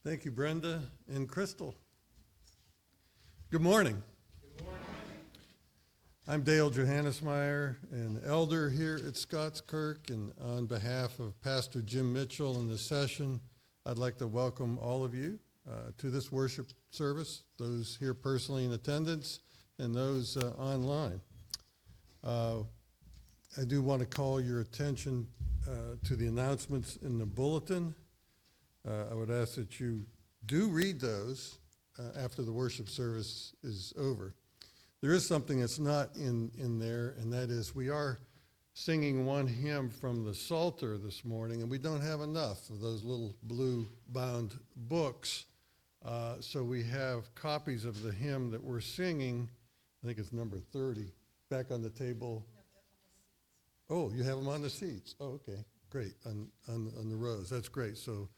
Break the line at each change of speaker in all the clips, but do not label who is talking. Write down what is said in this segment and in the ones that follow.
Thank you, Brenda and Crystal. Good morning.
Good morning.
I'm Dale Johannesmeyer, an elder here at Scots Kirk, and on behalf of Pastor Jim Mitchell in this session, I'd like to welcome all of you to this worship service, those here personally in attendance and those online. I do want to call your attention to the announcements in the bulletin. I would ask that you do read those after the worship service is over. There is something that's not in there, and that is we are singing one hymn from the Psalter this morning, and we don't have enough of those little blue-bound books. So we have copies of the hymn that we're singing. I think it's number 30, back on the table. Oh, you have them on the seats. Oh, okay, great, on the rows. That's great. So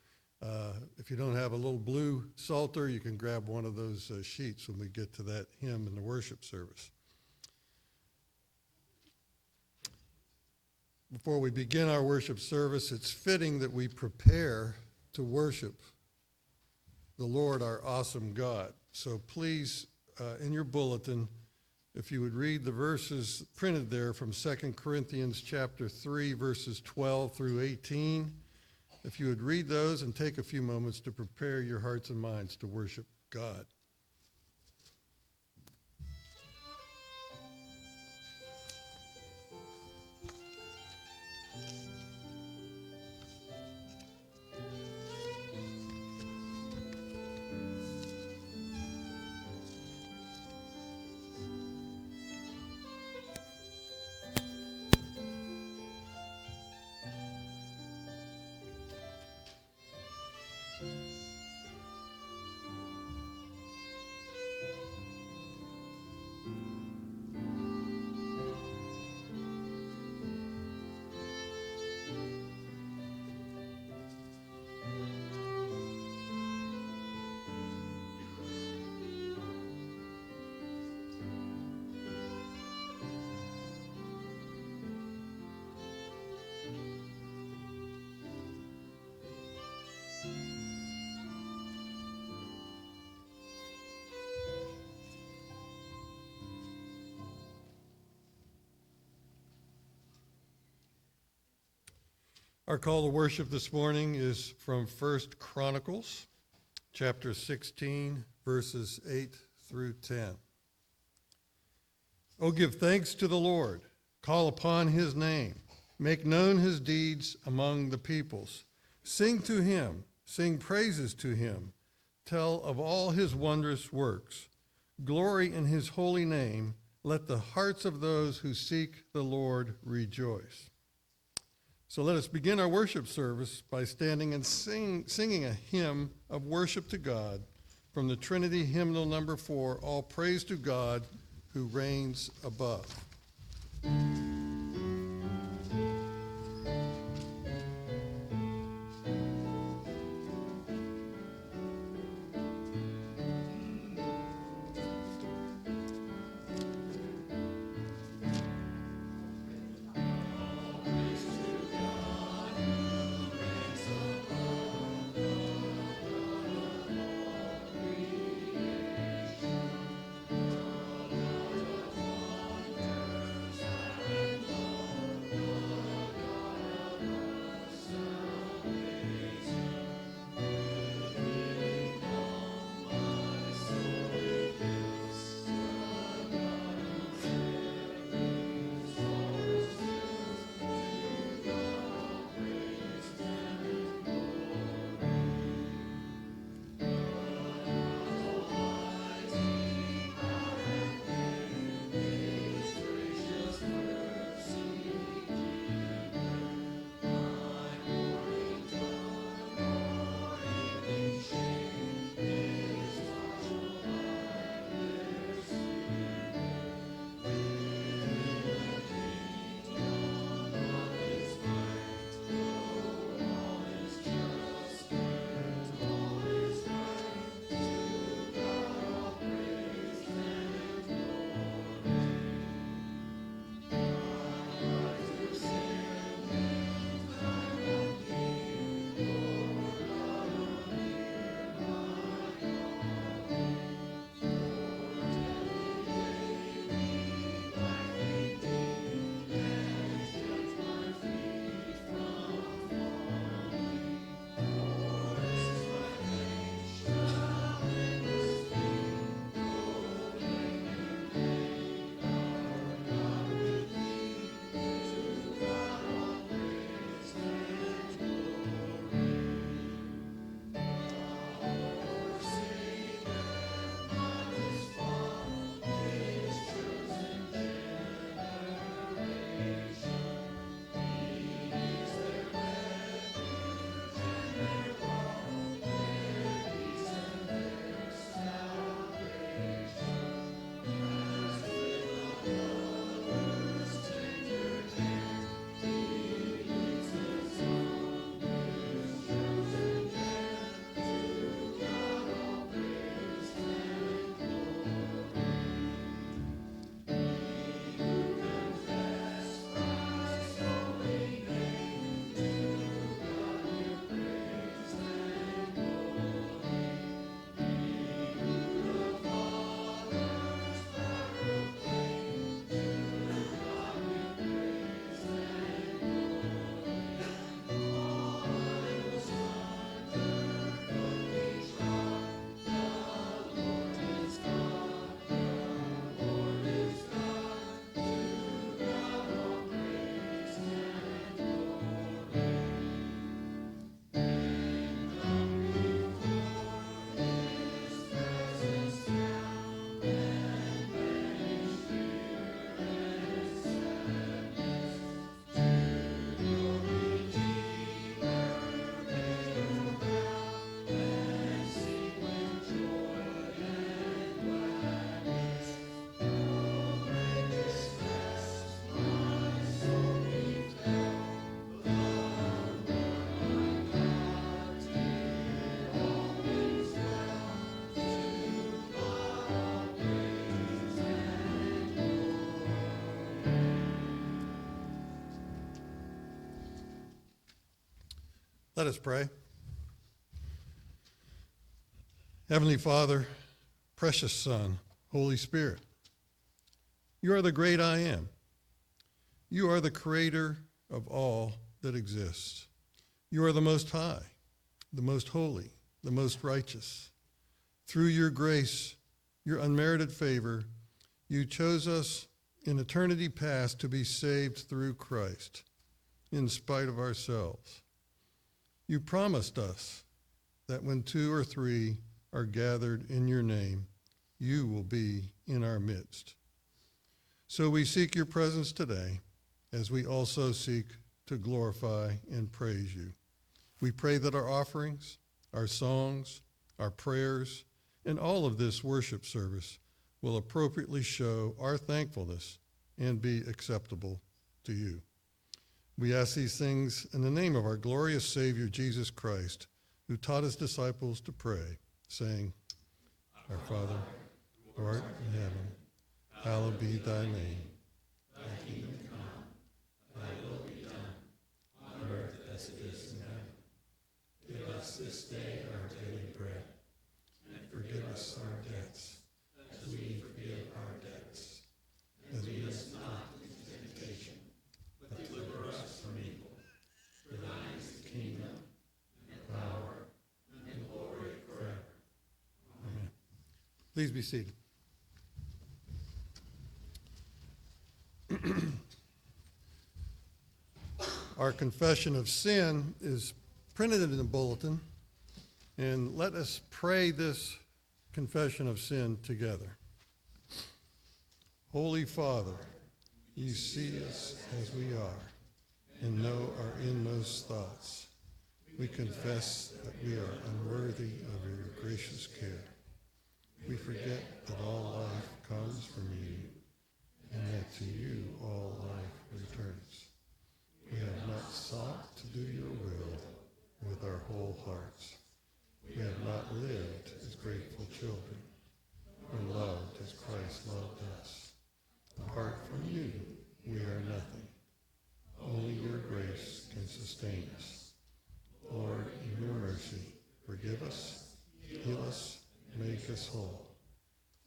if you don't have a little blue Psalter, you can grab one of those sheets when we get to that hymn in the worship service. Before we begin our worship service, it's fitting that we prepare to worship the Lord, our awesome God. So please, in your bulletin, if you would read the verses printed there from 2 Corinthians chapter 3, verses 12 through 18, if you would read those and take a few moments to prepare your hearts and minds to worship God. Our call to worship this morning is from 1 Chronicles, chapter 16, verses 8 through 10. Oh, give thanks to the Lord, call upon his name, make known his deeds among the peoples. Sing to him, sing praises to him, tell of all his wondrous works. Glory in his holy name, let the hearts of those who seek the Lord rejoice. So let us begin our worship service by standing and singing a hymn of worship to God from the Trinity hymnal number 4, All Praise to God who reigns above. Let us pray. Heavenly Father, precious Son, Holy Spirit, you are the great I am. You are the creator of all that exists. You are the most high, the most holy, the most righteous. Through your grace, your unmerited favor, you chose us in eternity past to be saved through Christ, in spite of ourselves. You promised us that when 2 or 3 are gathered in your name, you will be in our midst. So we seek your presence today, as we also seek to glorify and praise you. We pray that our offerings, our songs, our prayers, and all of this worship service will appropriately show our thankfulness and be acceptable to you. We ask these things in the name of our glorious Savior, Jesus Christ, who taught his disciples to pray, saying, Our Father, who art in heaven, hallowed be thy name. Thy kingdom come, thy will be done, on earth as it is in heaven. Give us this day our daily bread, and forgive us our debts, as we forgive our debts. And lead us not into temptation, but deliver us from evil. For thine is the kingdom, and the power, and the glory forever. Amen. Please be seated. Our confession of sin is printed in the bulletin, and let us pray this confession of sin together. Holy Father, you see us as we are and know our inmost thoughts. We confess that we are unworthy of your gracious care. We forget that all life comes from you, and that to you all life returns. We have not sought to do your will with our whole hearts. We have not lived as grateful children, or loved as Christ loved us. Apart from you, we are nothing. Only your grace can sustain us. Lord, in your mercy, forgive us, heal us, make us whole.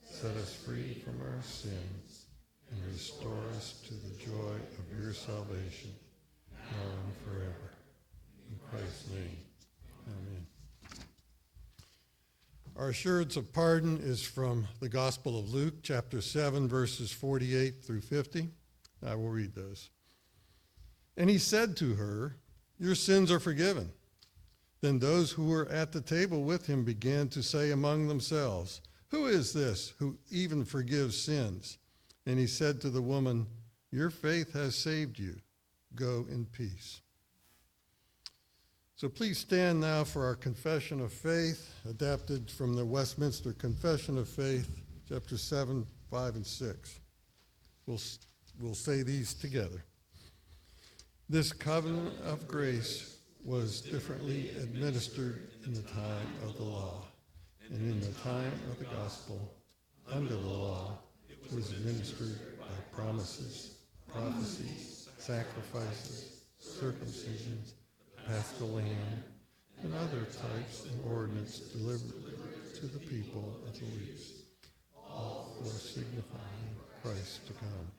Set us free from our sins, and restore us to the joy of your salvation, now and forever. In Christ's name, amen. Our assurance of pardon is from the Gospel of Luke, chapter 7, verses 48 through 50. I will read those. And he said to her, Your sins are forgiven. Then those who were at the table with him began to say among themselves, Who is this who even forgives sins? And he said to the woman, Your faith has saved you. Go in peace. So please stand now for our confession of faith, adapted from the Westminster Confession of Faith, chapter 7, 5, and 6. We'll say these together. This covenant of grace was differently administered in the time of the law, and in the time of the gospel, under the law, it was administered by promises, prophecies, sacrifices, circumcisions, paschal lamb, and other types and ordinances delivered to the people of the least, all for signifying Christ to come,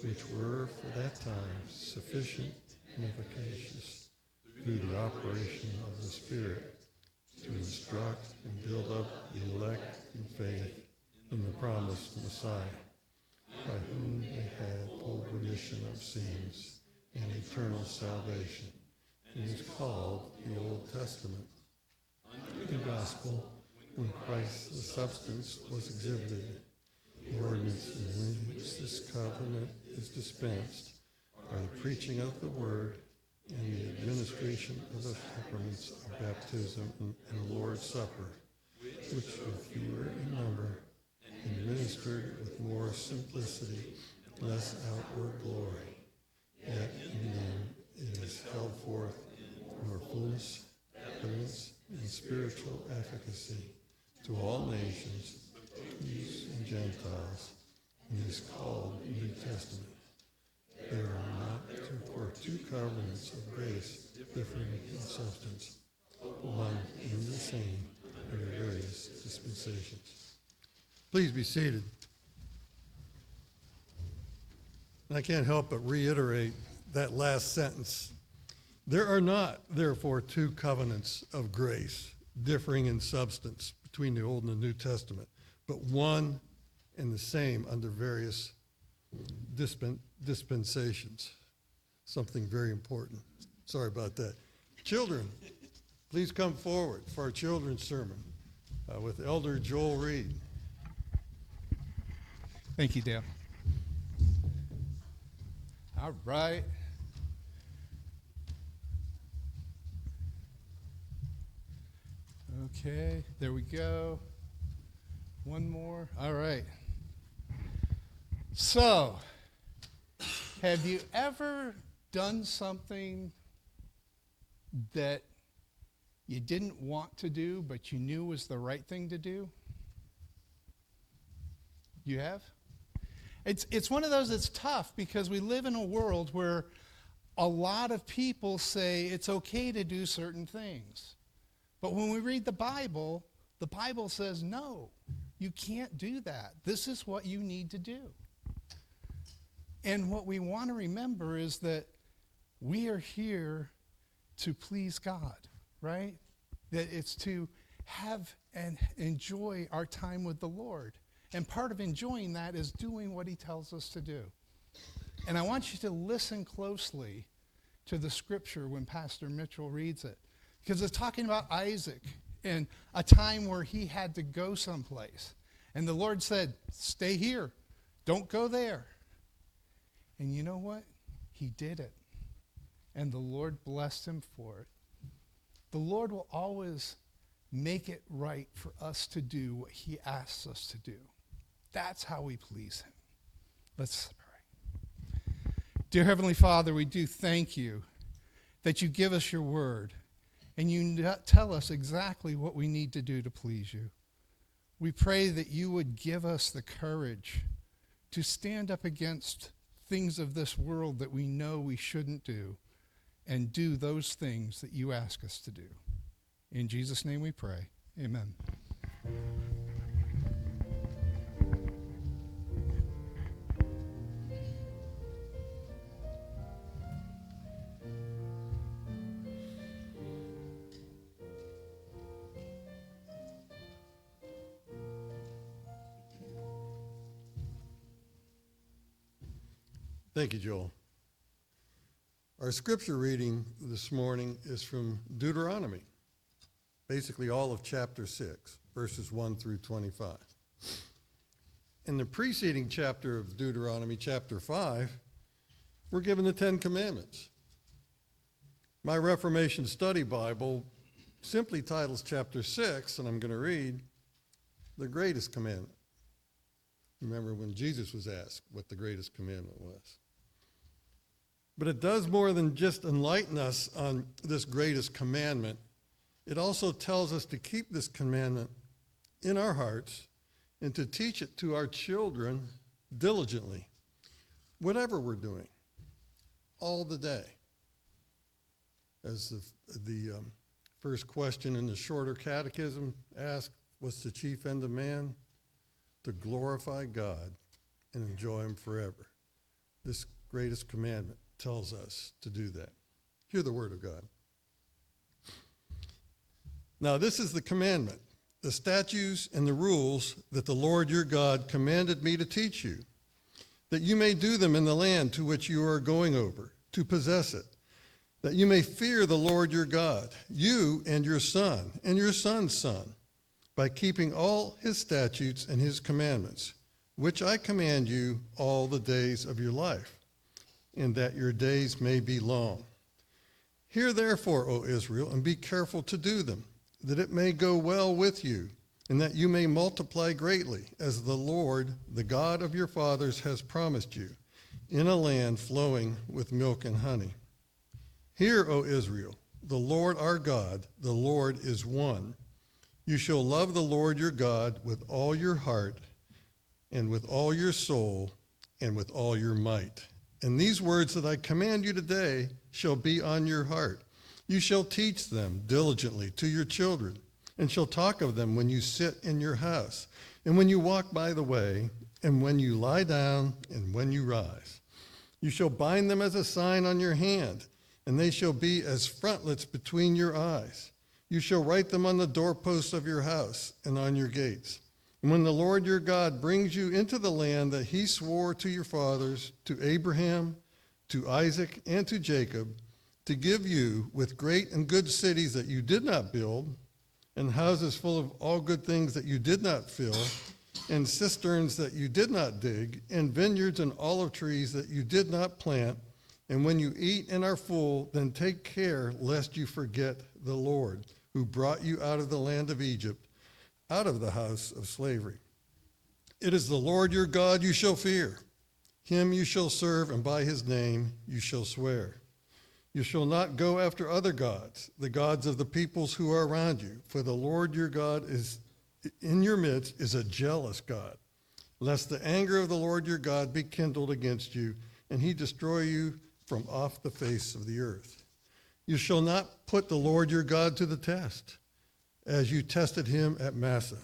which were for that time sufficient and efficacious through the operation of the Spirit to instruct and build up the elect in faith in the promised Messiah, by whom they had full remission of sins and eternal salvation, and is called the Old Testament. The gospel, when Christ the substance was exhibited, the ordinance in which this covenant is dispensed are the preaching of the word and the administration of the sacraments of baptism and the Lord's Supper, which are fewer in number and ministered with more simplicity, less outward glory. Yet in them it is held forth more fullness, evidence, and spiritual efficacy to all nations, Jews and Gentiles, and is called New Testament. There are not two portions. two covenants of grace differing in substance, one and the same under various dispensations. Please be seated. And I can't help but reiterate that last sentence. There are not, therefore, two covenants of grace differing in substance between the Old and the New Testament, but one and the same under various dispensations. Something very important. Sorry about that. Children, please come forward for our children's sermon with Elder Joel Reed.
Thank you, Dale. All right. Okay, there we go. One more. All right. So, have you ever done something that you didn't want to do, but you knew was the right thing to do? You have? It's one of those that's tough because we live in a world where a lot of people say it's okay to do certain things. But when we read the Bible says, no, you can't do that. This is what you need to do. And what we want to remember is that we are here to please God, right? That it's to have and enjoy our time with the Lord. And part of enjoying that is doing what he tells us to do. And I want you to listen closely to the scripture when Pastor Mitchell reads it. Because it's talking about Isaac and a time where he had to go someplace. And the Lord said, stay here. Don't go there. And you know what? He did it. And the Lord blessed him for it. The Lord will always make it right for us to do what he asks us to do. That's how we please him. Let's pray. Dear Heavenly Father, we do thank you that you give us your word and you tell us exactly what we need to do to please you. We pray that you would give us the courage to stand up against things of this world that we know we shouldn't do and do those things that you ask us to do. In Jesus' name we pray. Amen.
Thank you, Joel. Our scripture reading this morning is from Deuteronomy, basically all of chapter 6, verses 1 through 25. In the preceding chapter of Deuteronomy, chapter 5, we're given the Ten Commandments. My Reformation Study Bible simply titles chapter 6, and I'm going to read, the greatest commandment. Remember when Jesus was asked what the greatest commandment was. But it does more than just enlighten us on this greatest commandment. It also tells us to keep this commandment in our hearts and to teach it to our children diligently, whatever we're doing, all the day. As the first question in the shorter catechism asked, what's the chief end of man? To glorify God and enjoy him forever. This greatest commandment tells us to do that. Hear the word of God. Now this is the commandment, the statutes and the rules that the Lord your God commanded me to teach you, that you may do them in the land to which you are going over, to possess it, that you may fear the Lord your God, you and your son's son, by keeping all his statutes and his commandments, which I command you all the days of your life, and that your days may be long. Hear therefore, O Israel, and be careful to do them, that it may go well with you, and that you may multiply greatly, as the Lord, the God of your fathers, has promised you, in a land flowing with milk and honey. Hear, O Israel, the Lord our God, the Lord is one. You shall love the Lord your God with all your heart, and with all your soul, and with all your might. And these words that I command you today shall be on your heart. You shall teach them diligently to your children, and shall talk of them when you sit in your house, and when you walk by the way, and when you lie down, and when you rise. You shall bind them as a sign on your hand, and they shall be as frontlets between your eyes. You shall write them on the doorposts of your house and on your gates. And when the Lord your God brings you into the land that he swore to your fathers, to Abraham, to Isaac, and to Jacob, to give you with great and good cities that you did not build, and houses full of all good things that you did not fill, and cisterns that you did not dig, and vineyards and olive trees that you did not plant, and when you eat and are full, then take care lest you forget the Lord, who brought you out of the land of Egypt, out of the house of slavery. It is the Lord your God you shall fear. Him you shall serve, and by his name you shall swear. You shall not go after other gods, the gods of the peoples who are around you, for the Lord your God is in your midst is a jealous God, lest the anger of the Lord your God be kindled against you, and he destroy you from off the face of the earth. You shall not put the Lord your God to the test, as you tested him at Massah.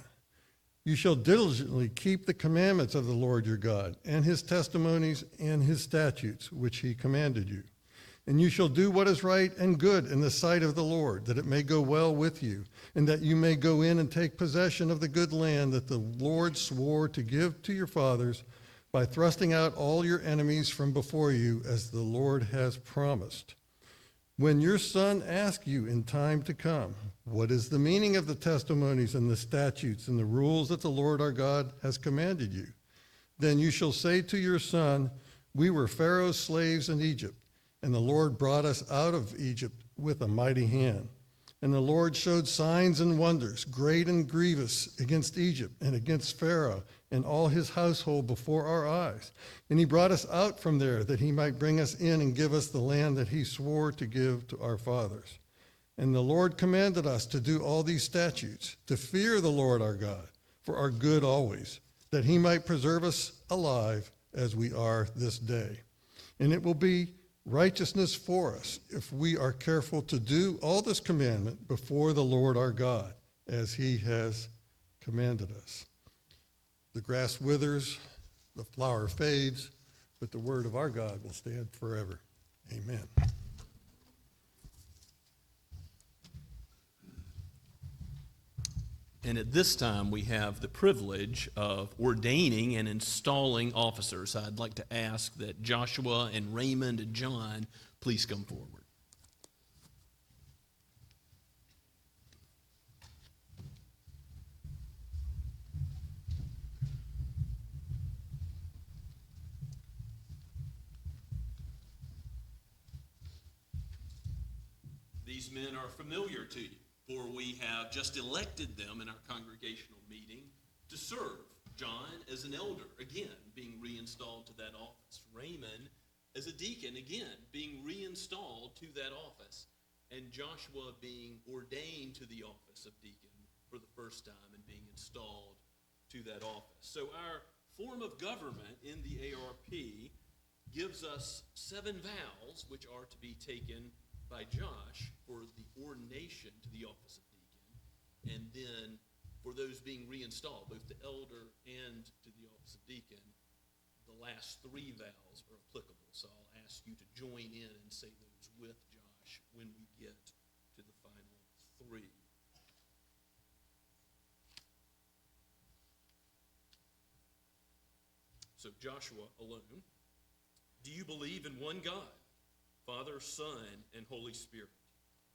You shall diligently keep the commandments of the Lord your God, and his testimonies and his statutes, which he commanded you. And you shall do what is right and good in the sight of the Lord, that it may go well with you, and that you may go in and take possession of the good land that the Lord swore to give to your fathers, by thrusting out all your enemies from before you, as the Lord has promised. When your son asks you in time to come, what is the meaning of the testimonies and the statutes and the rules that the Lord our God has commanded you? Then you shall say to your son, we were Pharaoh's slaves in Egypt, and the Lord brought us out of Egypt with a mighty hand. And the Lord showed signs and wonders, great and grievous, against Egypt and against Pharaoh and all his household before our eyes. And he brought us out from there, that he might bring us in and give us the land that he swore to give to our fathers. And the Lord commanded us to do all these statutes, to fear the Lord our God, for our good always, that he might preserve us alive as we are this day. And it will be righteousness for us if we are careful to do all this commandment before the Lord our God, as he has commanded us. The grass withers, the flower fades, but the word of our God will stand forever. Amen.
And at this time, we have the privilege of ordaining and installing officers. I'd like to ask that Joshua and Raymond and John please come forward. These men are familiar to you, for we have just elected them in our congregational meeting to serve. John as an elder, again, being reinstalled to that office. Raymond as a deacon, again, being reinstalled to that office. And Joshua being ordained to the office of deacon for the first time and being installed to that office. So our form of government in the ARP gives us 7 vows, which are to be taken by Josh for the ordination to the office of deacon, and then for those being reinstalled, both to elder and to the office of deacon, the last 3 vows are applicable. So I'll ask you to join in and say those with Josh when we get to the final 3. So Joshua alone. Do you believe in one God, Father, Son, and Holy Spirit?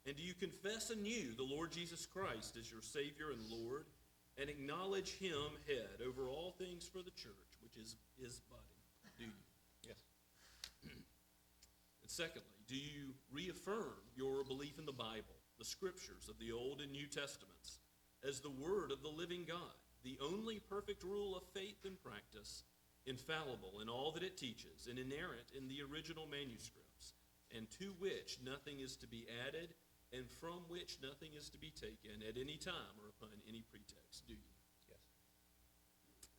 And do you confess anew the Lord Jesus Christ as your Savior and Lord, and acknowledge him head over all things for the church, which is his body? Do you? Yes. And secondly, do you reaffirm your belief in the Bible, the scriptures of the Old and New Testaments, as the word of the living God, the only perfect rule of faith and practice, infallible in all that it teaches, and inerrant in the original manuscripts, and to which nothing is to be added, and from which nothing is to be taken at any time or upon any pretext? Do you? Yes.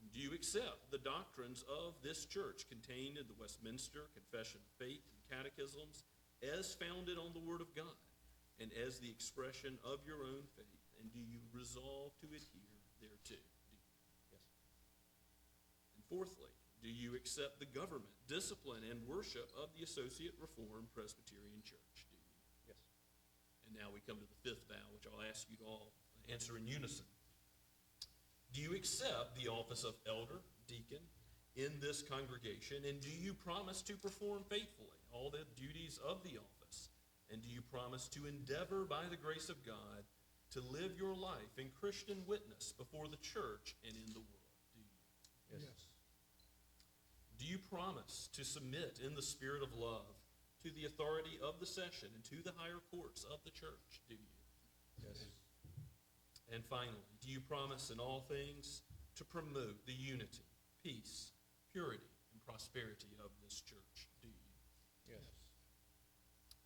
And Do you accept the doctrines of this church contained in the Westminster Confession of Faith and Catechisms as founded on the Word of God and as the expression of your own faith? And do you resolve to adhere thereto? Yes. And fourthly, do you accept the government, discipline, and worship of the Associate Reformed Presbyterian Church? Do you? Yes. And now we come to the fifth vow, which I'll ask you to all answer in unison. Do you accept the office of elder, deacon, in this congregation? And do you promise to perform faithfully all the duties of the office? And do you promise to endeavor by the grace of God to live your life in Christian witness before the church and in the world? Do you?
Yes.
Do you promise to submit in the spirit of love to the authority of the session and to the higher courts of the church? Do you?
Yes.
And finally, do you promise in all things to promote the unity, peace, purity, and prosperity of this church? Do you?
Yes.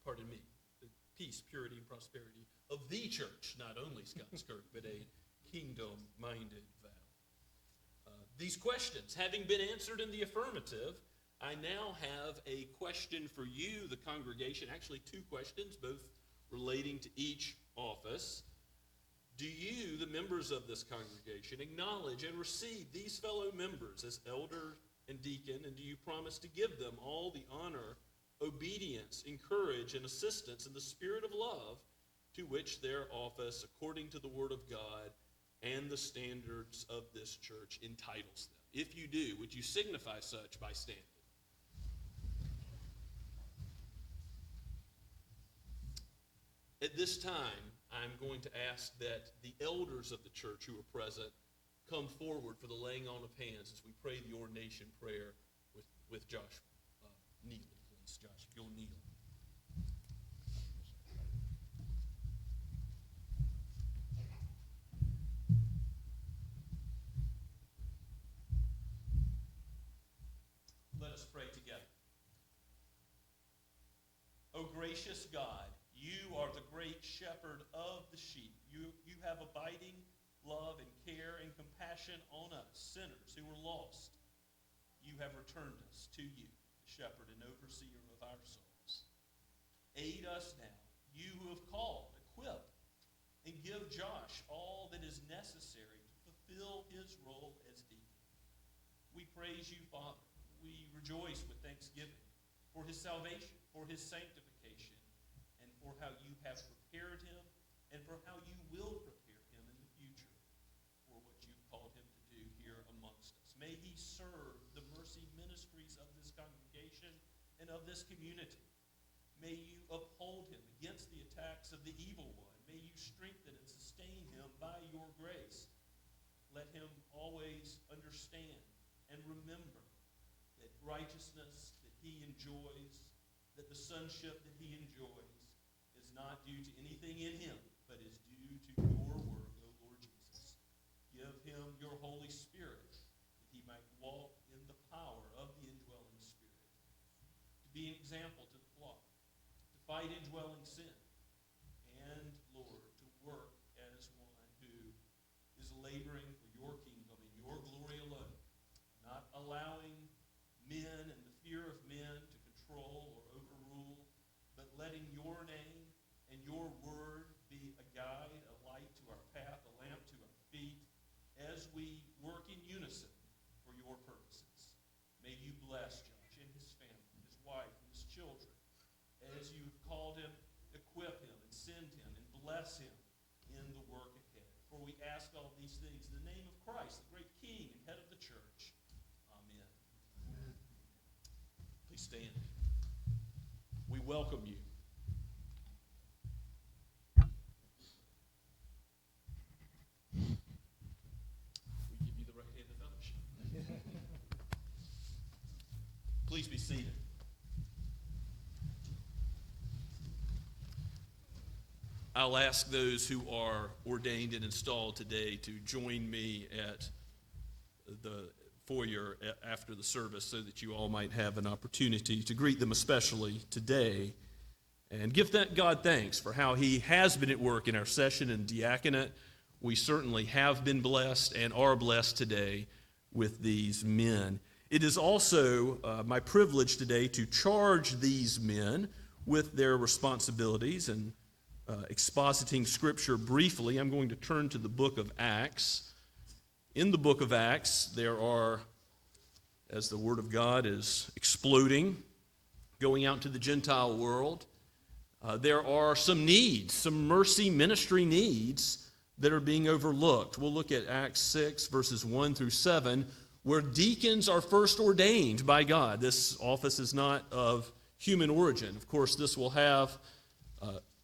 Pardon me. The peace, purity, and prosperity of the church, not only Scots Kirk, but a kingdom-minded vow. These questions having been answered in the affirmative, I now have a question for you, the congregation, actually two questions, both relating to each office. Do you, the members of this congregation, acknowledge and receive these fellow members as elder and deacon, and do you promise to give them all the honor, obedience, encourage, and assistance in the spirit of love to which their office, according to the Word of God and the standards of this church, entitles them? If you do, would you signify such by standing? At this time, I'm going to ask that the elders of the church who are present come forward for the laying on of hands as we pray the ordination prayer with Josh kneeling, please. Josh, if you'll kneel. Let us pray together. O gracious God, you are the great shepherd of the sheep. You have abiding love and care and compassion on us, sinners who were lost. You have returned us to you, the shepherd and overseer of our souls. Aid us now, you who have called, equip, and give Josh all that is necessary to fulfill his role as deacon. We praise you, Father. We rejoice with thanksgiving for his salvation, for his sanctification, and for how you have prepared him, and for how you will prepare him in the future for what you've called him to do here amongst us. May he serve the mercy ministries of this congregation and of this community. May you uphold him against the attacks of the evil one. May you strengthen and sustain him by your grace. Let him always understand and remember that righteousness that he enjoys, that the sonship that he enjoys, is not due to anything in him, but is due to your work, O Lord Jesus. Give him your Holy Spirit, that he might walk in the power of the indwelling Spirit, to be an example to the flock, to fight indwelling sin, and, Lord, to work as one who is laboring for your kingdom and your glory alone, not allowing men and the fear of men to control or overrule, but letting your name and your word be a guide, a light to our path, a lamp to our feet, as we work in unison for your purposes. May you bless Josh and his family, his wife, and his children, as you've called him, equip him, and send him, and bless him in the work ahead. For we ask all these things in the name of Christ, the great King and head of the church. Amen. Please stand. We welcome you. We give you the right hand of fellowship. Please be seated. I'll ask those who are ordained and installed today to join me at the foyer after the service so that you all might have an opportunity to greet them especially today and give God thanks for how he has been at work in our session and diaconate. We certainly have been blessed and are blessed today with these men. It is also my privilege today to charge these men with their responsibilities. And expositing Scripture briefly, I'm going to turn to the book of Acts. In the book of Acts, there are, as the Word of God is exploding, going out to the Gentile world, there are some needs, some mercy ministry needs that are being overlooked. We'll look at Acts 6, verses 1 through 7, where deacons are first ordained by God. This office is not of human origin. Of course, this will have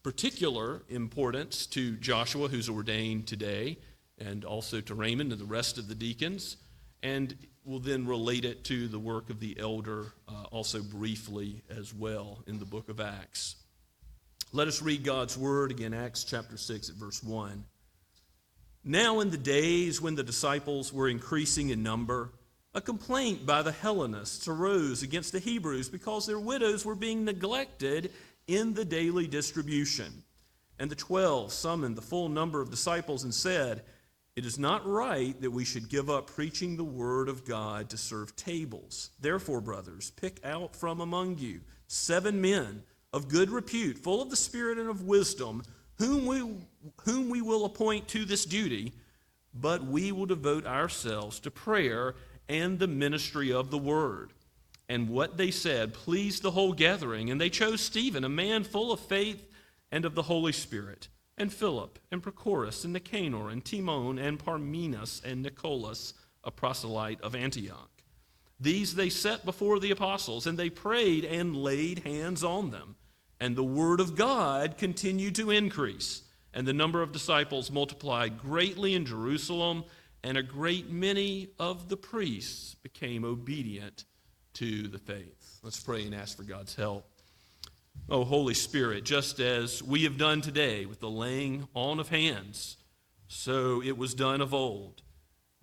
particular importance to Joshua, who's ordained today, and also to Raymond and the rest of the deacons, and we'll then relate it to the work of the elder also briefly as well in the book of Acts. Let us read God's word again, Acts chapter 6 at verse 1. Now in the days when the disciples were increasing in number, a complaint by the Hellenists arose against the Hebrews because their widows were being neglected in the daily distribution. And the 12 summoned the full number of disciples and said, "It is not right that we should give up preaching the word of God to serve tables. Therefore, brothers, pick out from among you 7 men of good repute, full of the Spirit and of wisdom, whom we will appoint to this duty, but we will devote ourselves to prayer and the ministry of the word." And what they said pleased the whole gathering, and they chose Stephen, a man full of faith and of the Holy Spirit, and Philip, and Prochorus, and Nicanor, and Timon, and Parmenas, and Nicholas, a proselyte of Antioch. These they set before the apostles, and they prayed and laid hands on them. And the word of God continued to increase, and the number of disciples multiplied greatly in Jerusalem, and a great many of the priests became obedient to the faith. Let's pray and ask for God's help. Oh, Holy Spirit, just as we have done today with the laying on of hands, so it was done of old,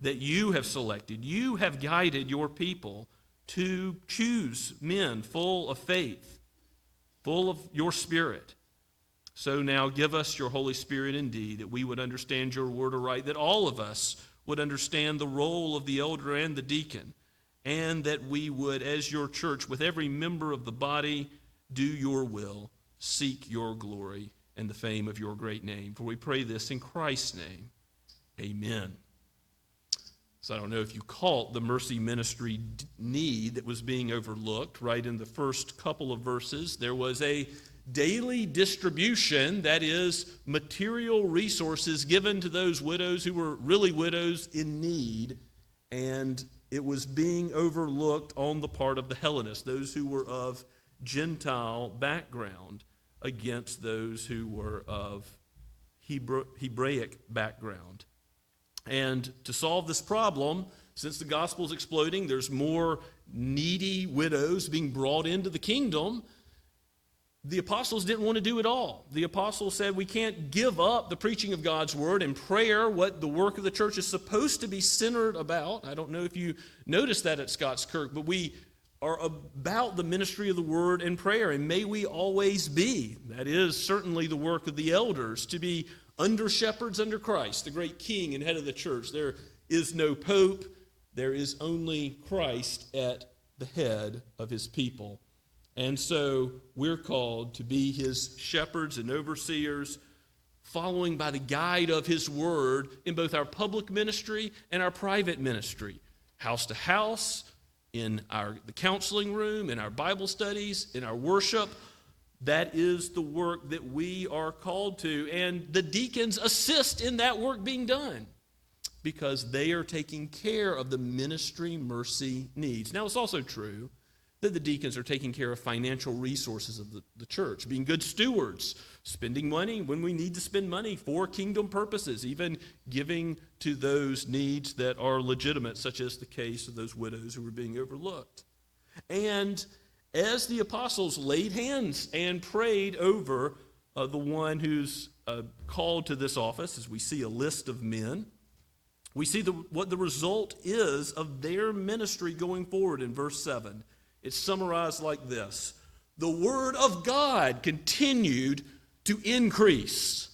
that you have selected, you have guided your people to choose men full of faith, full of your Spirit. So now give us your Holy Spirit indeed, that we would understand your word aright, that all of us would understand the role of the elder and the deacon, and that we would, as your church, with every member of the body, do your will, seek your glory, and the fame of your great name. For we pray this in Christ's name. Amen. So I don't know if you caught the mercy ministry need that was being overlooked. Right in the first couple of verses, there was a daily distribution, that is, material resources given to those widows who were really widows in need, and it was being overlooked on the part of the Hellenists, those who were of Gentile background, against those who were of Hebraic background. And to solve this problem, since the gospel is exploding, there's more needy widows being brought into the kingdom. The apostles didn't want to do it all. The apostles said we can't give up the preaching of God's word and prayer, what the work of the church is supposed to be centered about. I don't know if you noticed that at Scots Kirk, but we are about the ministry of the word and prayer, and may we always be. That is certainly the work of the elders, to be under shepherds under Christ, the great king and head of the church. There is no pope. There is only Christ at the head of his people. And so we're called to be his shepherds and overseers, following by the guide of his word in both our public ministry and our private ministry, house to house, in the counseling room, in our Bible studies, in our worship. That is the work that we are called to, and the deacons assist in that work being done because they are taking care of the ministry mercy needs. Now, it's also true that the deacons are taking care of financial resources of the church, being good stewards, spending money when we need to spend money for kingdom purposes, even giving to those needs that are legitimate, such as the case of those widows who were being overlooked. And as the apostles laid hands and prayed over the one who's called to this office, as we see a list of men, we see what the result is of their ministry going forward in verse 7. It's summarized like this: the word of God continued to increase.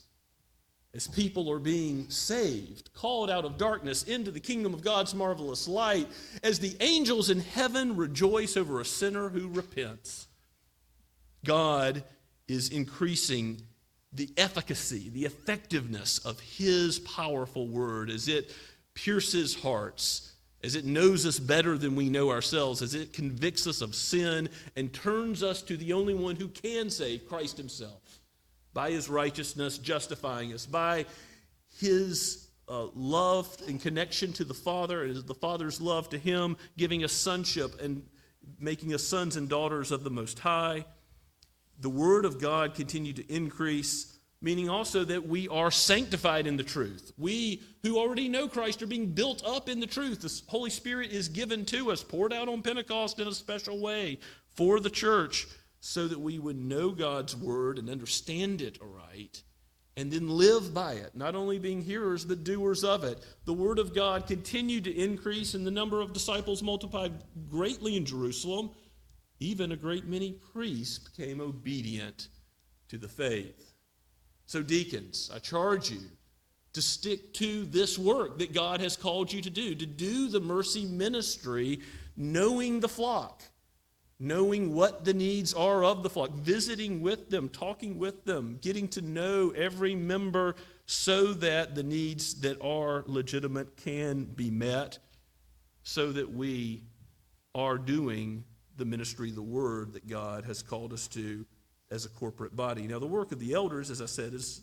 as people are being saved, called out of darkness into the kingdom of God's marvelous light, as the angels in heaven rejoice over a sinner who repents. God is increasing the efficacy, the effectiveness of his powerful word as it pierces hearts, as it knows us better than we know ourselves, as it convicts us of sin and turns us to the only one who can save, Christ himself, by his righteousness justifying us, by his love and connection to the Father, and the Father's love to him, giving us sonship and making us sons and daughters of the Most High. The word of God continued to increase, meaning also that we are sanctified in the truth. We who already know Christ are being built up in the truth. The Holy Spirit is given to us, poured out on Pentecost in a special way for the church, so that we would know God's word and understand it aright, and then live by it, not only being hearers, but doers of it. The word of God continued to increase, and the number of disciples multiplied greatly in Jerusalem. Even a great many priests became obedient to the faith. So deacons, I charge you to stick to this work that God has called you to do the mercy ministry, knowing the flock, knowing what the needs are of the flock, visiting with them, talking with them, getting to know every member so that the needs that are legitimate can be met, so that we are doing the ministry of the word that God has called us to as a corporate body. Now, the work of the elders, as I said, is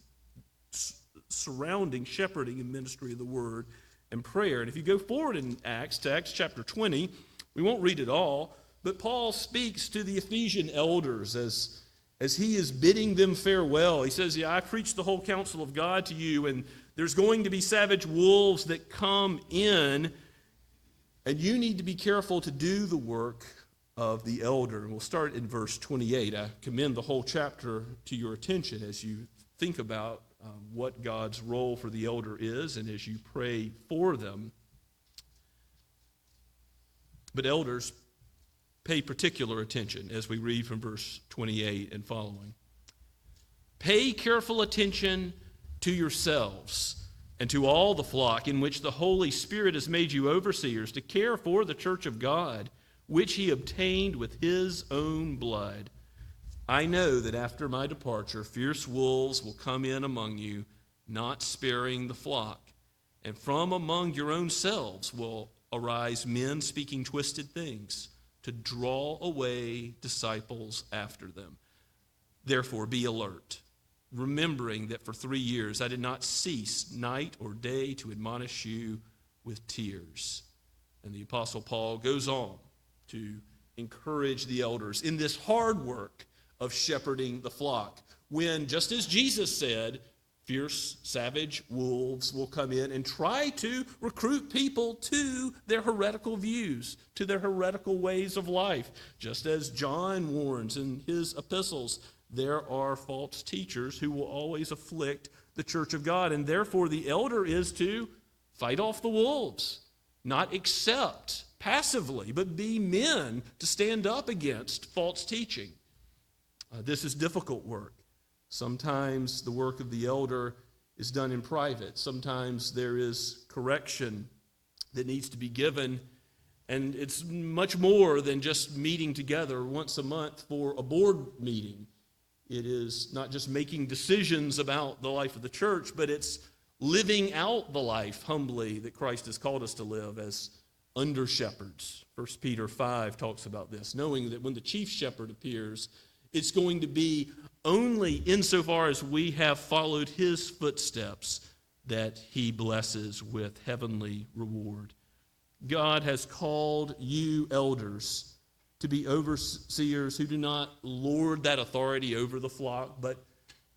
surrounding, shepherding, and ministry of the word and prayer. And if you go forward in Acts, to Acts chapter 20, we won't read it all, but Paul speaks to the Ephesian elders as he is bidding them farewell. He says, I preach the whole counsel of God to you, and there's going to be savage wolves that come in, and you need to be careful to do the work of the elder. And we'll start in verse 28. I commend the whole chapter to your attention as you think about what God's role for the elder is and as you pray for them. But elders, pay particular attention as we read from verse 28 and following. Pay careful attention to yourselves and to all the flock in which the Holy Spirit has made you overseers to care for the church of God, which he obtained with his own blood. I know that after my departure, fierce wolves will come in among you, not sparing the flock. And from among your own selves will arise men speaking twisted things to draw away disciples after them. Therefore, be alert, remembering that for 3 years I did not cease night or day to admonish you with tears. And the Apostle Paul goes on to encourage the elders in this hard work of shepherding the flock, when, just as Jesus said, fierce, savage wolves will come in and try to recruit people to their heretical views, to their heretical ways of life. Just as John warns in his epistles, there are false teachers who will always afflict the church of God, and therefore the elder is to fight off the wolves, not accept passively, but be men to stand up against false teaching. This is difficult work. Sometimes the work of the elder is done in private. Sometimes there is correction that needs to be given, and it's much more than just meeting together once a month for a board meeting. It is not just making decisions about the life of the church, but it's living out the life humbly that Christ has called us to live as under shepherds. 1 Peter 5 talks about this, knowing that when the chief shepherd appears, it's going to be only insofar as we have followed his footsteps that he blesses with heavenly reward. God has called you elders to be overseers who do not lord that authority over the flock, but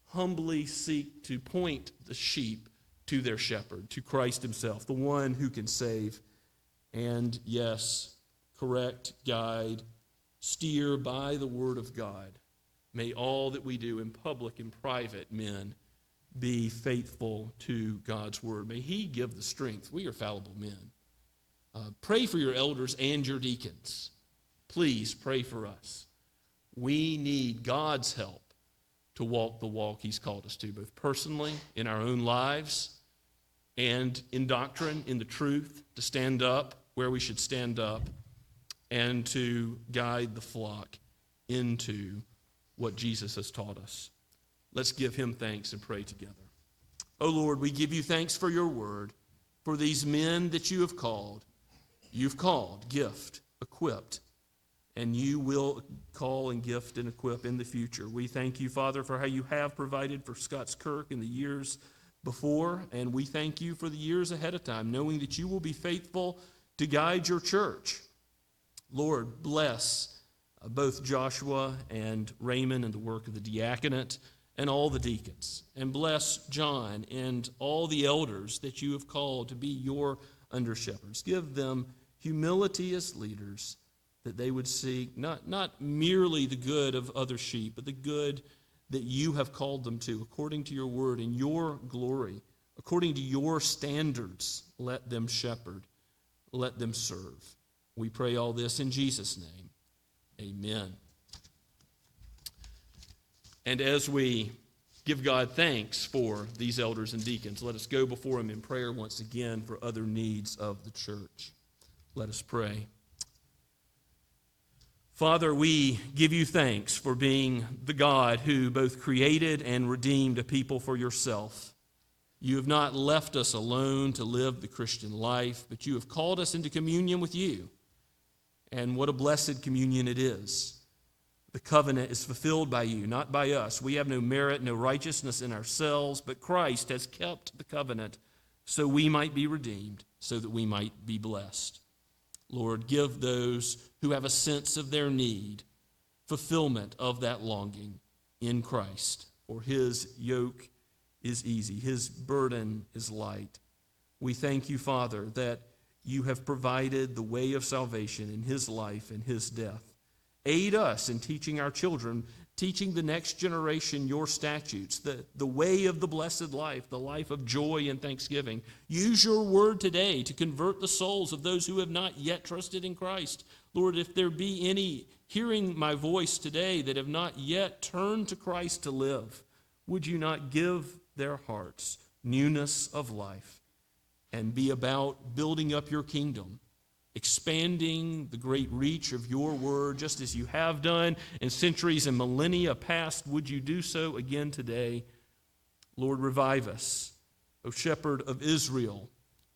humbly seek to point the sheep to their shepherd, to Christ himself, the one who can save. And yes, correct, guide, steer by the word of God. May all that we do in public and private, men, be faithful to God's word. May he give the strength. We are fallible men. Pray for your elders and your deacons. Please pray for us. We need God's help to walk the walk he's called us to, both personally, in our own lives, and in doctrine, in the truth, to stand up where we should stand up, and to guide the flock into what Jesus has taught us. Let's give him thanks and pray together. Oh Lord, we give you thanks for your word, for these men that you have called. You've called, gift, equipped, and you will call and gift and equip in the future. We thank you, Father, for how you have provided for Scots Kirk in the years before, and we thank you for the years ahead of time, knowing that you will be faithful to guide your church. Lord, bless both Joshua and Raymond and the work of the diaconate and all the deacons, and bless John and all the elders that you have called to be your under-shepherds. Give them humility as leaders, that they would seek not merely the good of other sheep, but the good that you have called them to, according to your word and your glory, according to your standards. Let them shepherd, let them serve. We pray all this in Jesus' name. Amen. And as we give God thanks for these elders and deacons, let us go before him in prayer once again for other needs of the church. Let us pray. Father, we give you thanks for being the God who both created and redeemed a people for yourself. You have not left us alone to live the Christian life, but you have called us into communion with you. And what a blessed communion it is. The covenant is fulfilled by you, not by us. We have no merit, no righteousness in ourselves, but Christ has kept the covenant so we might be redeemed, so that we might be blessed. Lord, give those who have a sense of their need fulfillment of that longing in Christ, for his yoke is easy, his burden is light. We thank you, Father, that you have provided the way of salvation in his life and his death. Aid us in teaching our children, teaching the next generation your statutes, the way of the blessed life, the life of joy and thanksgiving. Use your word today to convert the souls of those who have not yet trusted in Christ. Lord, if there be any hearing my voice today that have not yet turned to Christ to live, would you not give their hearts newness of life and be about building up your kingdom, expanding the great reach of your word, just as you have done in centuries and millennia past? Would you do so again today? Lord, revive us. O Shepherd of Israel,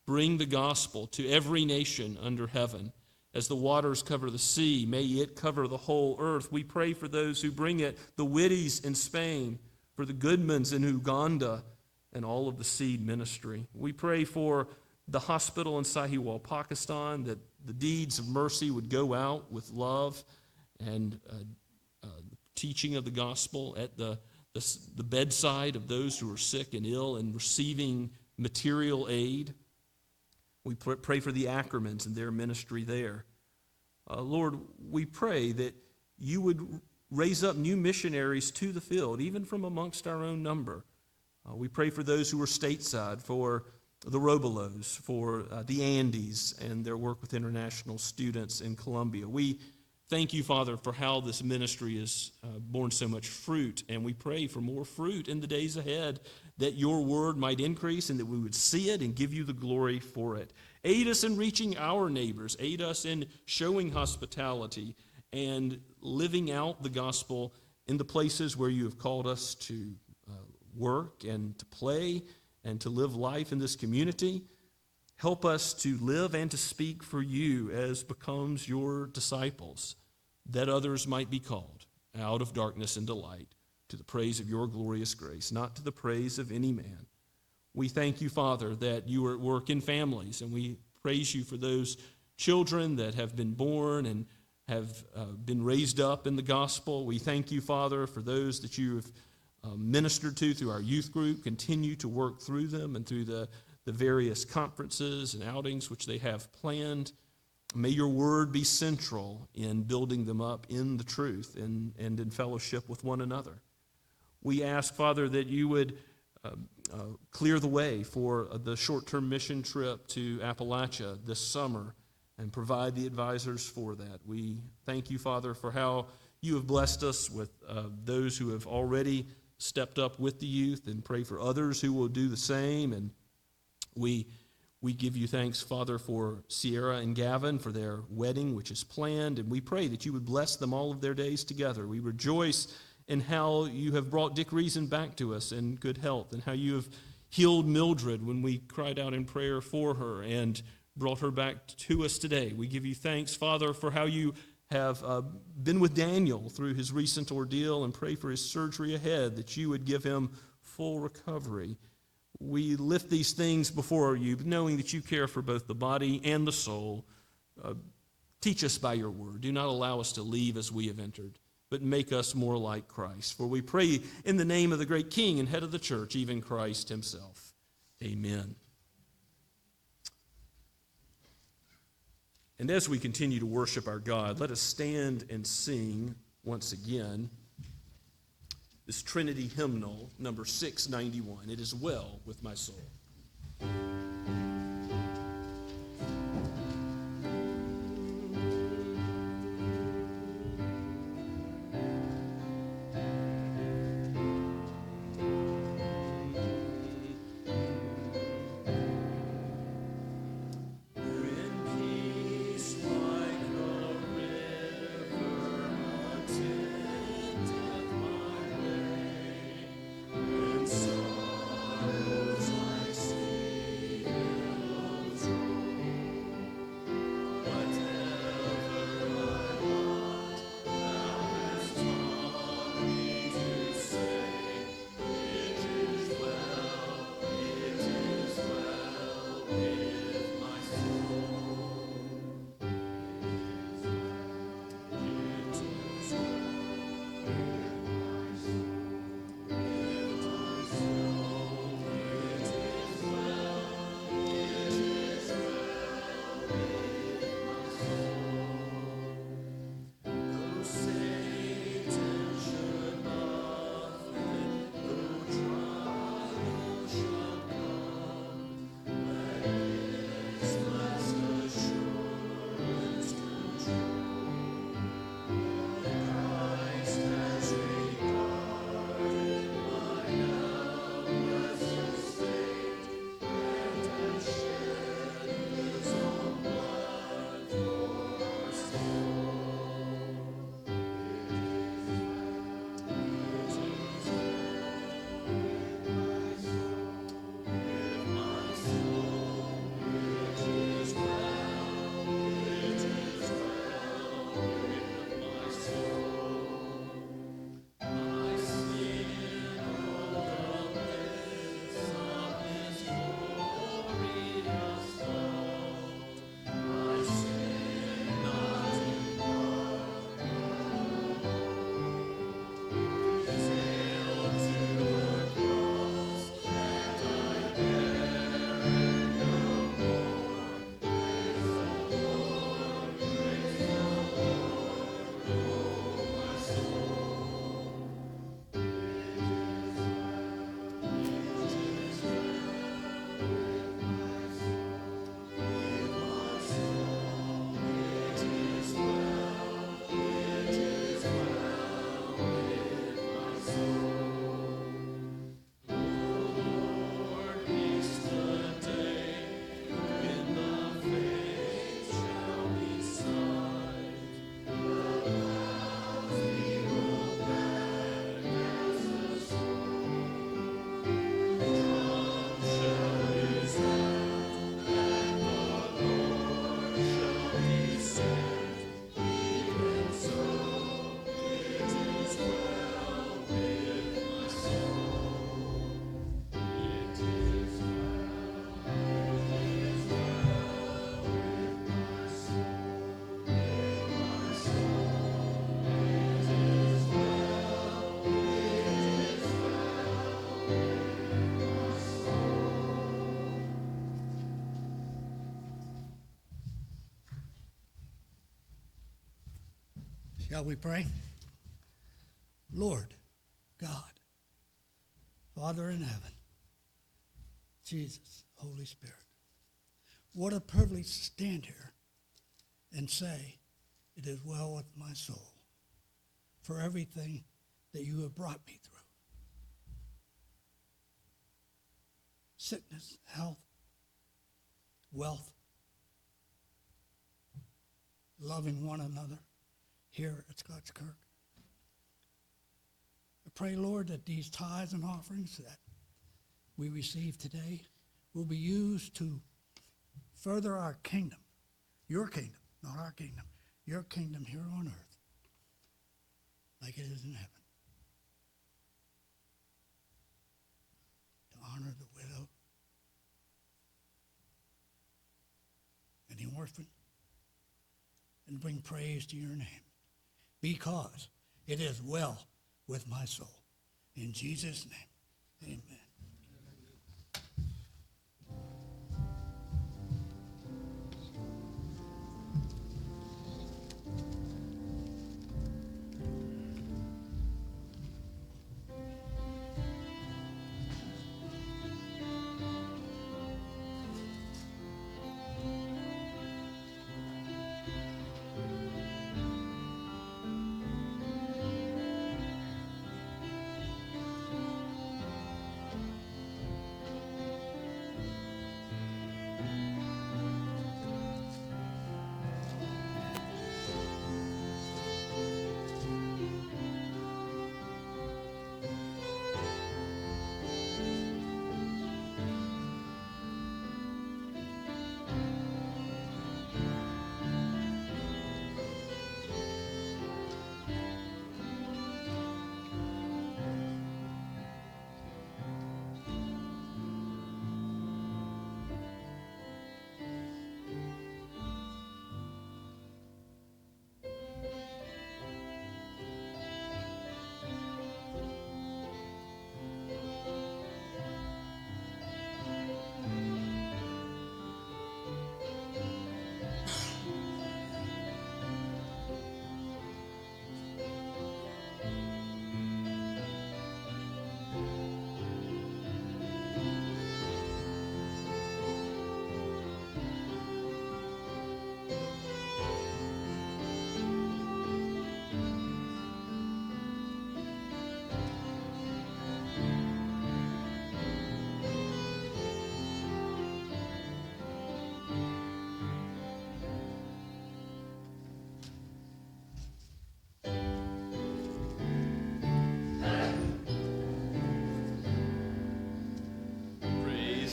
bring the gospel to every nation under heaven. As the waters cover the sea, may it cover the whole earth. We pray for those who bring it, the Whitties in Spain, for the Goodmans in Uganda, and all of the seed ministry. We pray for the hospital in Sahiwal, Pakistan, that the deeds of mercy would go out with love and teaching of the gospel at the bedside of those who are sick and ill and receiving material aid. We pray for the Ackermans and their ministry there. Lord, we pray that you would raise up new missionaries to the field, even from amongst our own number. We pray for those who are stateside, for the Robolos, for the Andes and their work with international students in Colombia. We thank you, Father, for how this ministry has borne so much fruit, and we pray for more fruit in the days ahead, that your word might increase and that we would see it and give you the glory for it. Aid us in reaching our neighbors. Aid us in showing hospitality and living out the gospel in the places where you have called us to work and to play and to live life in this community. Help us to live and to speak for you as becomes your disciples, that others might be called out of darkness into light to the praise of your glorious grace, not to the praise of any man. We thank you, Father, that you are at work in families, and we praise you for those children that have been born and have been raised up in the gospel. We thank you, Father, for those that you have ministered to through our youth group. Continue to work through them and through the various conferences and outings which they have planned. May your word be central in building them up in the truth and in fellowship with one another. We ask, Father, that you would clear the way for the short-term mission trip to Appalachia this summer and provide the advisors for that. We thank you, Father, for how you have blessed us with those who have already stepped up with the youth, and pray for others who will do the same. And we give you thanks, Father, for Sierra and Gavin, for their wedding, which is planned, and we pray that you would bless them all of their days together. We rejoice in how you have brought Dick Reason back to us in good health, and how you have healed Mildred when we cried out in prayer for her and brought her back to us today. We give you thanks, Father, for how you have been with Daniel through his recent ordeal, and pray for his surgery ahead, that you would give him full recovery. We lift these things before you, knowing that you care for both the body and the soul. Teach us by your word. Do not allow us to leave as we have entered, but make us more like Christ. For we pray in the name of the great King and head of the church, even Christ himself. Amen. And as we continue to worship our God, let us stand and sing once again this Trinity hymnal, number 691. It is well with my soul.
Shall we pray? Lord God, Father in heaven, Jesus, Holy Spirit, what a privilege to stand here and say, it is well with my soul for everything that you have brought me through. sickness, health, wealth, loving one another here at Scots Kirk. I pray, Lord, that these tithes and offerings that we receive today will be used to further our kingdom, your kingdom, not our kingdom, your kingdom here on earth, like it is in heaven. To honor the widow and the orphan, and bring praise to your name, because it is well with my soul. In Jesus' name, amen.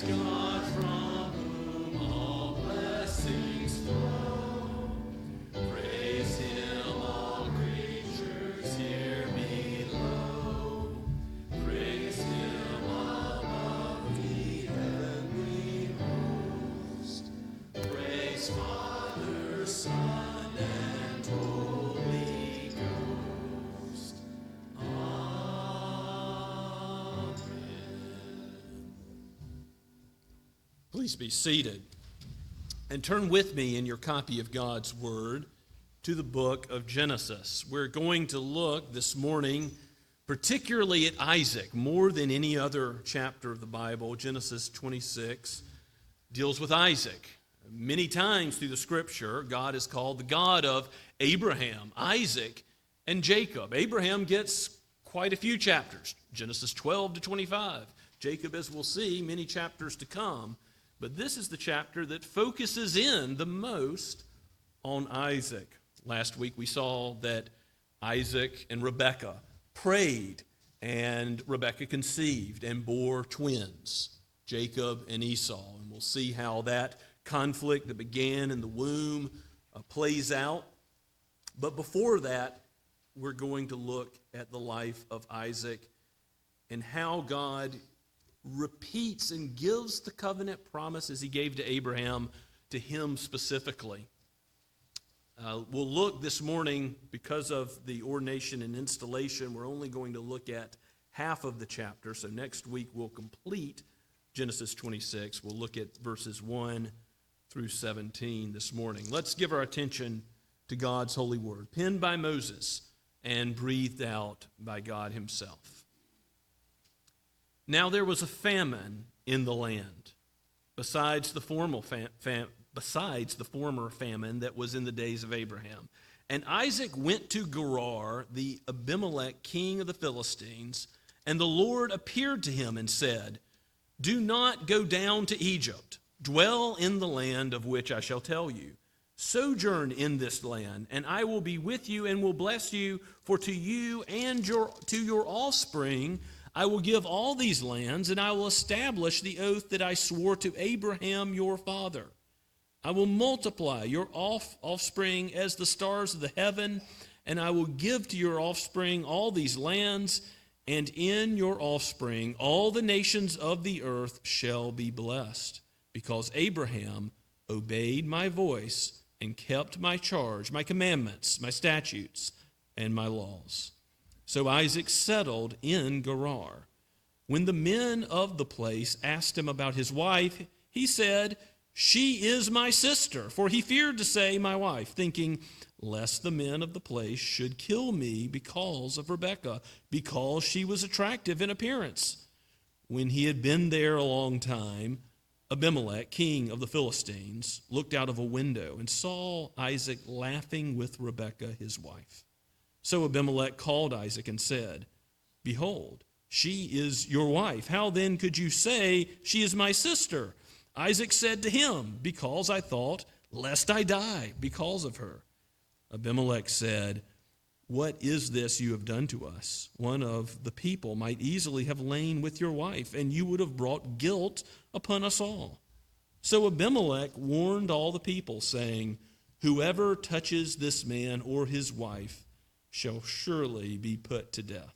God, from whom all blessings flow. Praise him, all creatures here below. Praise him above the heavenly host. Praise Father, Son, and Holy Ghost. Please be seated and turn with me in your copy of God's Word to the book of Genesis. We're going to look this morning particularly at Isaac. More than any other chapter of the Bible, Genesis 26 deals with Isaac. Many times through the Scripture, God is called the God of Abraham, Isaac, and Jacob. Abraham gets quite a few chapters, Genesis 12 to 25. Jacob, as we'll see, many chapters to come. But this is the chapter that focuses in the most on Isaac. Last week we saw that Isaac and Rebekah prayed, and Rebekah conceived and bore twins, Jacob and Esau. And we'll see how that conflict that began in the womb plays out. But before that, we're going to look at the life of Isaac and how God repeats and gives the covenant promises he gave to Abraham to him specifically. We'll look this morning, because of the ordination and installation, we're only going to look at half of the chapter. So next week we'll complete Genesis 26. We'll look at verses 1 through 17 this morning. Let's give our attention to God's holy word, penned by Moses and breathed out by God himself. Now there was a famine in the land, besides the former famine that was in the days of Abraham. And Isaac went to Gerar, the Abimelech king of the Philistines, and the Lord appeared to him and said, Do not go down to Egypt. Dwell in the land of which I shall tell you. Sojourn in this land, and I will be with you and will bless you. For to you and to your offspring I will give all these lands, and I will establish the oath that I swore to Abraham your father. I will multiply your offspring as the stars of the heaven, and I will give to your offspring all these lands, and in your offspring all the nations of the earth shall be blessed, because Abraham obeyed my voice and kept my charge, my commandments, my statutes, and my laws. So Isaac settled in Gerar. When the men of the place asked him about his wife, he said, "She is my sister," for he feared to say my wife, thinking, lest the men of the place should kill me because of Rebekah, because she was attractive in appearance. When he had been there a long time, Abimelech, king of the Philistines, looked out of a window and saw Isaac laughing with Rebekah, his wife. So Abimelech called Isaac and said, "Behold, she is your wife. How then could you say, 'She is my sister'?" Isaac said to him, "Because I thought, lest I die because of her." Abimelech said, "What is this you have done to us? One of the people might easily have lain with your wife, and you would have brought guilt upon us all." So Abimelech warned all the people, saying, "Whoever touches this man or his wife shall surely be put to death."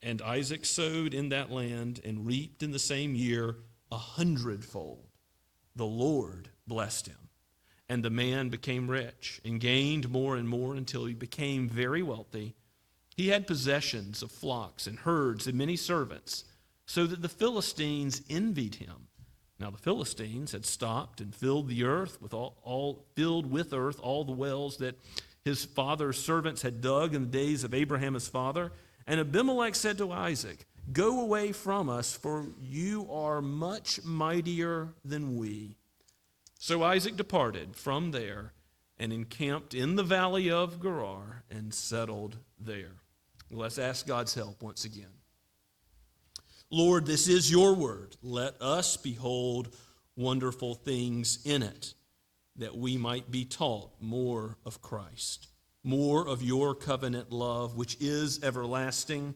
And Isaac sowed in that land and reaped in the same year 100-fold. The Lord blessed him. And the man became rich and gained more and more until he became very wealthy. He had possessions of flocks and herds and many servants, so that the Philistines envied him. Now the Philistines had stopped and filled the earth with filled with earth all the wells that his father's servants had dug in the days of Abraham his father. And Abimelech said to Isaac, "Go away from us, for you are much mightier than we." So Isaac departed from there and encamped in the valley of Gerar and settled there. Let's ask God's help once again. Lord, this is your word. Let us behold wonderful things in it, that we might be taught more of Christ, more of your covenant love, which is everlasting.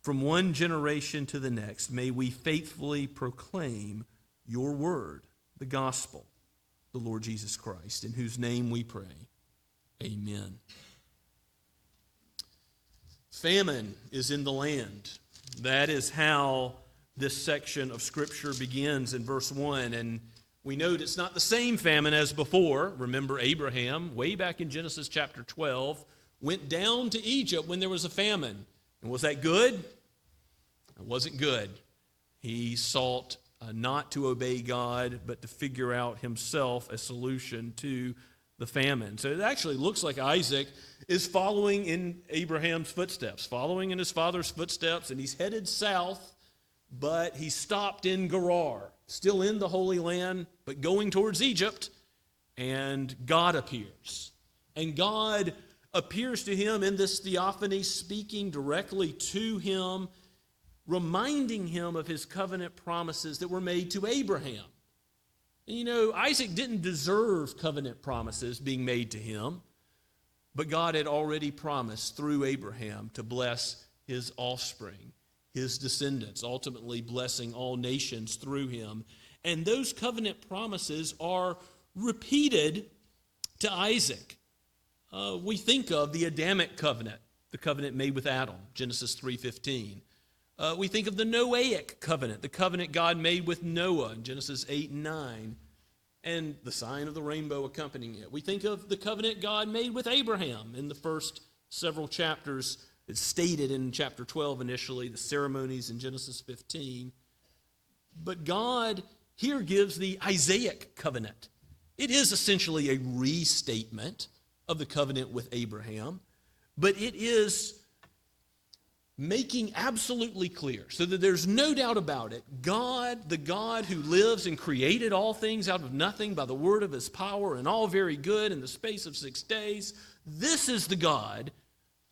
From one generation to the next, may we faithfully proclaim your word, the gospel, the Lord Jesus Christ, in whose name we pray. Amen. Famine is in the land. That is how this section of Scripture begins in verse 1. And we note it's not the same famine as before. Remember, Abraham, way back in Genesis chapter 12, went down to Egypt when there was a famine. And was that good? It wasn't good. He sought not to obey God, but to figure out himself a solution to the famine. So it actually looks like Isaac is following in Abraham's footsteps, following in his father's footsteps, and he's headed south, but he stopped in Gerar, still in the Holy Land, but going towards Egypt, and God appears. And God appears to him in this theophany, speaking directly to him, reminding him of his covenant promises that were made to Abraham. And you know, Isaac didn't deserve covenant promises being made to him, but God had already promised through Abraham to bless his offspring, his descendants, ultimately blessing all nations through him. And those covenant promises are repeated to Isaac. We think of the Adamic covenant, the covenant made with Adam, Genesis 3:15. We think of the Noahic covenant, the covenant God made with Noah in Genesis 8 and 9, and the sign of the rainbow accompanying it. We think of the covenant God made with Abraham in the first several chapters. It's stated in chapter 12 initially, the ceremonies in Genesis 15. But God here gives the Isaiah covenant. It is essentially a restatement of the covenant with Abraham, but it is making absolutely clear, so that there's no doubt about it, God, the God who lives and created all things out of nothing by the word of his power and all very good in the space of 6 days, this is the God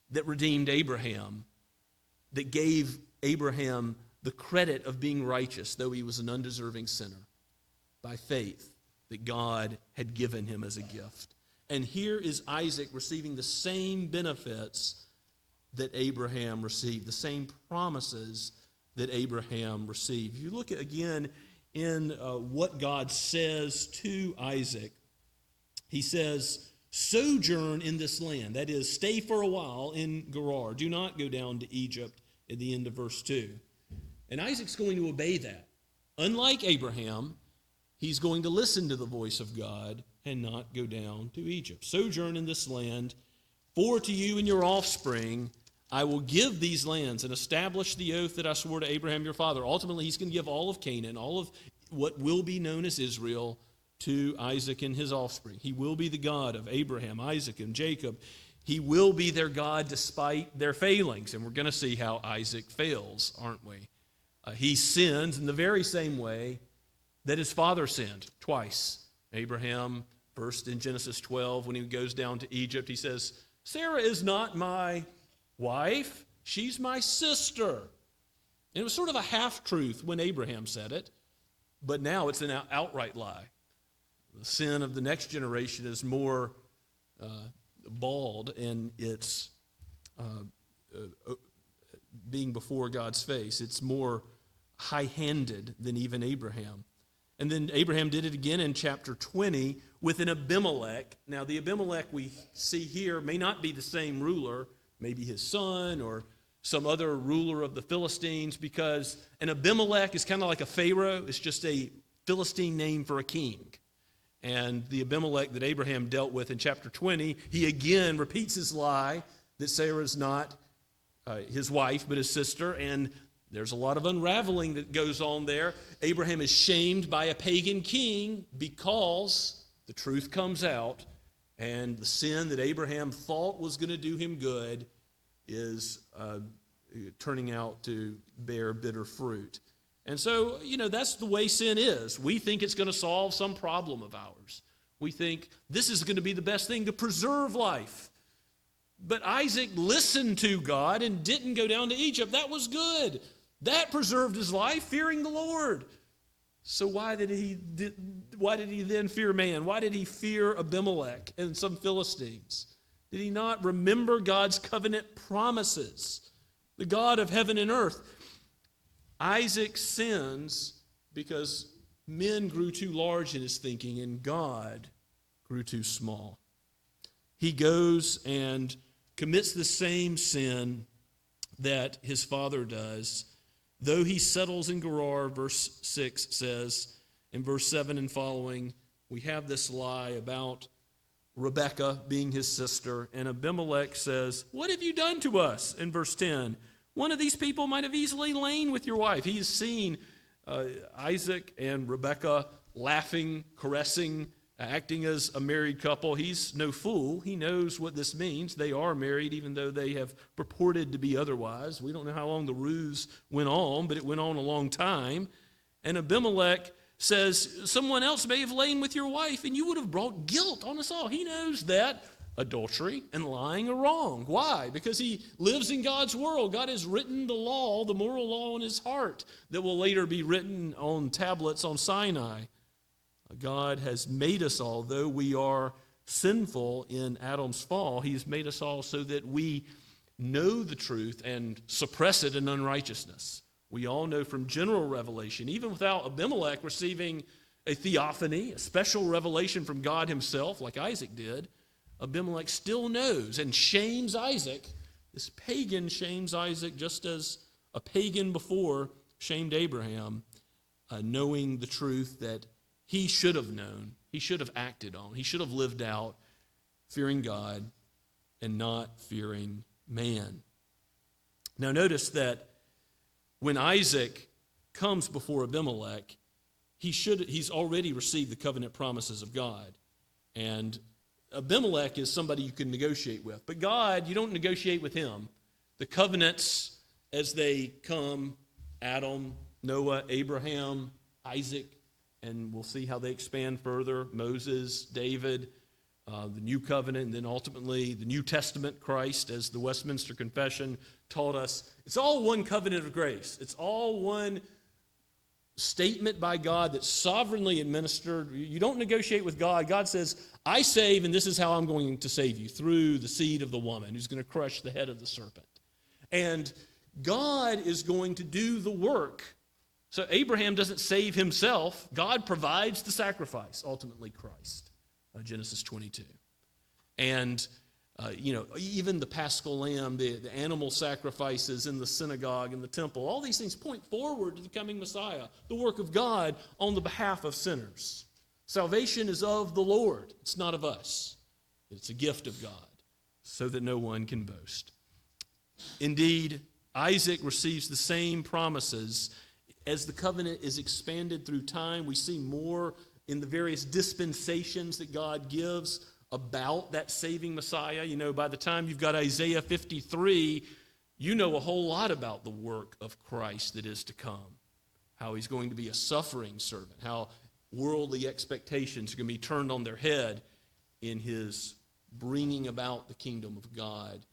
that redeemed Abraham, that gave Abraham the credit of being righteous, though he was an undeserving sinner, by faith that God had given him as a gift. And here is Isaac receiving the same benefits that Abraham received, the same promises that Abraham received. You look at, again in what God says to Isaac. He says, sojourn in this land. That is, stay for a while in Gerar. Do not go down to Egypt at the end of verse 2. And Isaac's going to obey that. Unlike Abraham, he's going to listen to the voice of God and not go down to Egypt. Sojourn in this land, for to you and your offspring I will give these lands and establish the oath that I swore to Abraham your father. Ultimately, he's going to give all of Canaan, all of what will be known as Israel, to Isaac and his offspring. He will be the God of Abraham, Isaac, and Jacob. He will be their God despite their failings. And we're going to see how Isaac fails, aren't we? He sins in the very same way that his father sinned twice. Abraham, first in Genesis 12, when he goes down to Egypt, he says, Sarah is not my wife, she's my sister. And it was sort of a half-truth when Abraham said it, but now it's an outright lie. The sin of the next generation is more bald in its being before God's face. It's more high-handed than even Abraham. And then Abraham did it again in chapter 20 with an Abimelech. Now, the Abimelech we see here may not be the same ruler, maybe his son or some other ruler of the Philistines, because an Abimelech is kind of like a Pharaoh. It's just a Philistine name for a king. And the Abimelech that Abraham dealt with in chapter 20, he again repeats his lie that Sarah is not his wife but his sister, and there's a lot of unraveling that goes on there. Abraham is shamed by a pagan king because the truth comes out, and the sin that Abraham thought was going to do him good is turning out to bear bitter fruit. And so, that's the way sin is. We think it's going to solve some problem of ours. We think this is going to be the best thing to preserve life. But Isaac listened to God and didn't go down to Egypt. That was good. That preserved his life, fearing the Lord. So why did he then fear man? Why did he fear Abimelech and some Philistines? Did he not remember God's covenant promises, the God of heaven and earth? Isaac sins because men grew too large in his thinking and God grew too small. He goes and commits the same sin that his father does, though he settles in Gerar. Verse 6 says, in verse 7 and following, we have this lie about Rebekah being his sister, and Abimelech says, what have you done to us? In verse 10, one of these people might have easily lain with your wife. He's seen Isaac and Rebekah laughing, caressing, acting as a married couple. He's no fool. He knows what this means. They are married, even though they have purported to be otherwise. We don't know how long the ruse went on, but it went on a long time. And Abimelech says, someone else may have lain with your wife, and you would have brought guilt on us all. He knows that adultery and lying are wrong. Why? Because he lives in God's world. God has written the law, the moral law in his heart that will later be written on tablets on Sinai. God has made us all, though we are sinful in Adam's fall, he's made us all so that we know the truth and suppress it in unrighteousness. We all know from general revelation, even without Abimelech receiving a theophany, a special revelation from God himself, like Isaac did, Abimelech still knows and shames Isaac. This pagan shames Isaac just as a pagan before shamed Abraham, knowing the truth that he should have known, he should have acted on, he should have lived out, fearing God and not fearing man. Now notice that when Isaac comes before Abimelech, he's already received the covenant promises of God. And Abimelech is somebody you can negotiate with. But God, you don't negotiate with him. The covenants as they come, Adam, Noah, Abraham, Isaac, and we'll see how they expand further, Moses, David, the New Covenant, and then ultimately the New Testament, Christ, as the Westminster Confession taught us it's all one covenant of grace. It's all one statement by God that's sovereignly administered. You don't negotiate with God. God says, I save, and this is how I'm going to save you, through the seed of the woman who's going to crush the head of the serpent. And God is going to do the work. So Abraham doesn't save himself. God provides the sacrifice, ultimately Christ, Genesis 22. And even the Paschal lamb, the animal sacrifices in the synagogue and the temple, all these things point forward to the coming Messiah, the work of God on the behalf of sinners. Salvation is of the Lord. It's not of us. It's a gift of God, so that no one can boast. Indeed, Isaac receives the same promises. As the covenant is expanded through time, we see more in the various dispensations that God gives about that saving Messiah. By the time you've got Isaiah 53, you know a whole lot about the work of Christ that is to come, how he's going to be a suffering servant, how worldly expectations are going to be turned on their head in his bringing about the kingdom of God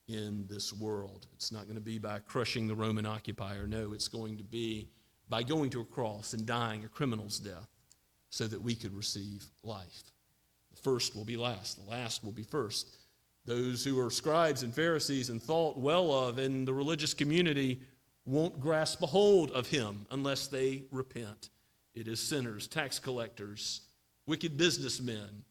in this world. It's not going to be by crushing the Roman occupier. No, it's going to be by going to a cross and dying a criminal's death so that we could receive life. The first will be last. The last will be first. Those who are scribes and Pharisees and thought well of in the religious community won't grasp a hold of him unless they repent. It is sinners, tax collectors, wicked businessmen,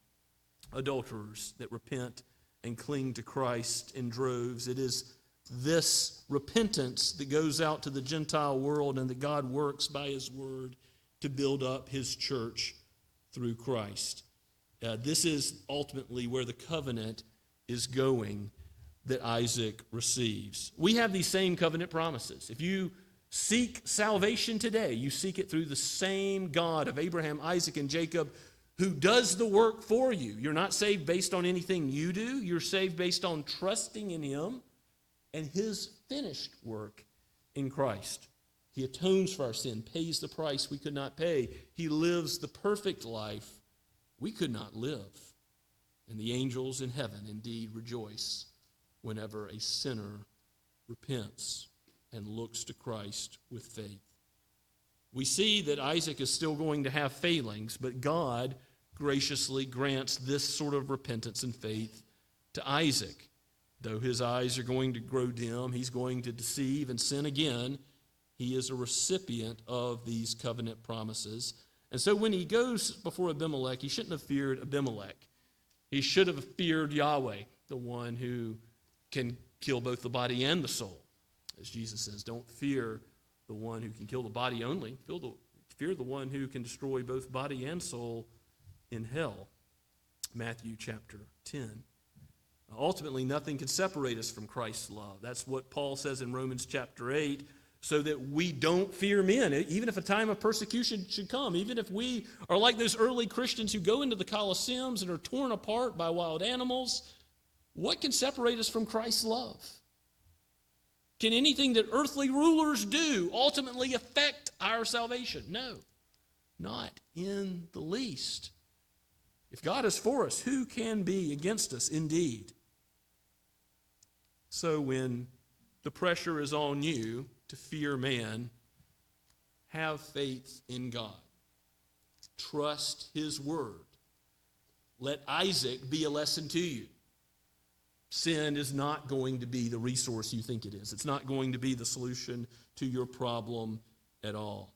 adulterers that repent and cling to Christ in droves. It is this repentance that goes out to the Gentile world and that God works by his word to build up his church through Christ. This is ultimately where the covenant is going that Isaac receives. We have these same covenant promises. If you seek salvation today, you seek it through the same God of Abraham, Isaac, and Jacob, who does the work for you. You're not saved based on anything you do. You're saved based on trusting in him and his finished work in Christ. He atones for our sin, pays the price we could not pay. He lives the perfect life we could not live. And the angels in heaven indeed rejoice whenever a sinner repents and looks to Christ with faith. We see that Isaac is still going to have failings, but God graciously grants this sort of repentance and faith to Isaac. Though his eyes are going to grow dim, he's going to deceive and sin again, he is a recipient of these covenant promises. And so when he goes before Abimelech, he shouldn't have feared Abimelech. He should have feared Yahweh, the one who can kill both the body and the soul. As Jesus says, don't fear the one who can kill the body only. Fear the one who can destroy both body and soul in hell. Matthew chapter 10. Ultimately, nothing can separate us from Christ's love. That's what Paul says in Romans chapter 8, so that we don't fear men, even if a time of persecution should come, even if we are like those early Christians who go into the Colosseums and are torn apart by wild animals. What can separate us from Christ's love? Can anything that earthly rulers do ultimately affect our salvation? No, not in the least. If God is for us, who can be against us indeed? So when the pressure is on you to fear man, have faith in God. Trust his word. Let Isaac be a lesson to you. Sin is not going to be the resource you think it is. It's not going to be the solution to your problem at all.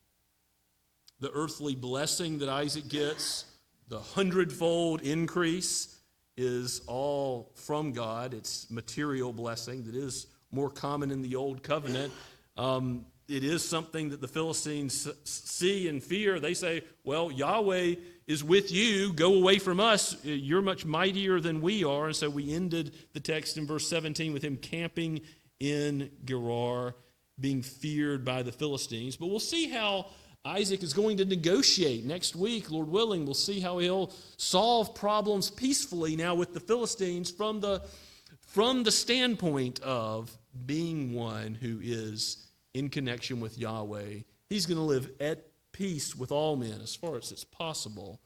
The earthly blessing that Isaac gets, the 100-fold increase, is all from God. It's material blessing that is more common in the Old Covenant. It is something that the Philistines see and fear. They say, well, Yahweh is with you. Go away from us. You're much mightier than we are. And so we ended the text in verse 17 with him camping in Gerar, being feared by the Philistines. But we'll see how Isaac is going to negotiate next week, Lord willing. We'll see how he'll solve problems peacefully now with the Philistines from the standpoint of being one who is in connection with Yahweh. He's going to live at peace with all men as far as it's possible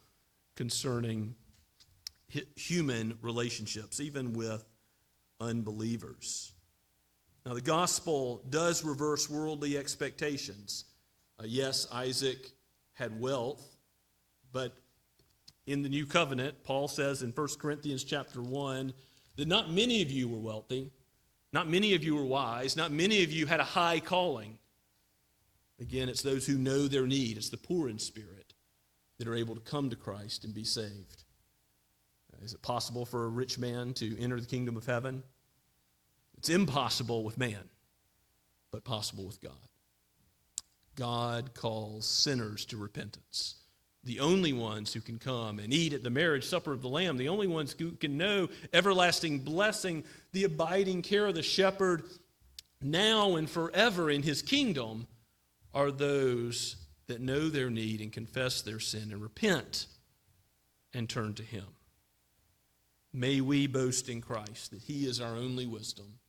concerning human relationships, even with unbelievers. Now, the gospel does reverse worldly expectations. Yes, Isaac had wealth, but in the new covenant, Paul says in 1 Corinthians chapter 1 that not many of you were wealthy, not many of you were wise, not many of you had a high calling. Again, it's those who know their need. It's the poor in spirit that are able to come to Christ and be saved. Is it possible for a rich man to enter the kingdom of heaven? It's impossible with man, but possible with God. God calls sinners to repentance. The only ones who can come and eat at the marriage supper of the Lamb, the only ones who can know everlasting blessing, the abiding care of the shepherd now and forever in his kingdom, are those that know their need and confess their sin and repent and turn to him. May we boast in Christ that he is our only wisdom,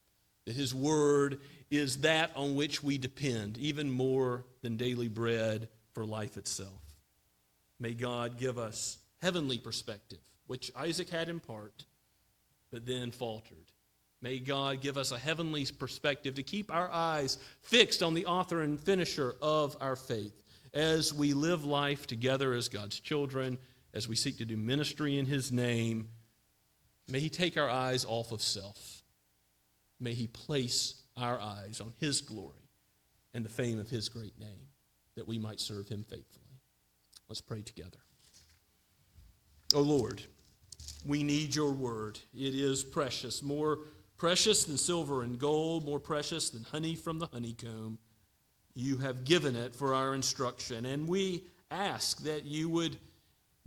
that his word is that on which we depend, even more than daily bread for life itself. May God give us heavenly perspective, which Isaac had in part, but then faltered. May God give us a heavenly perspective to keep our eyes fixed on the author and finisher of our faith as we live life together as God's children, as we seek to do ministry in his name. May he take our eyes off of self. May he place our eyes on his glory and the fame of his great name, that we might serve him faithfully. Let's pray together. O Lord, we need your word. It is precious, more precious than silver and gold, more precious than honey from the honeycomb. You have given it for our instruction, and we ask that you would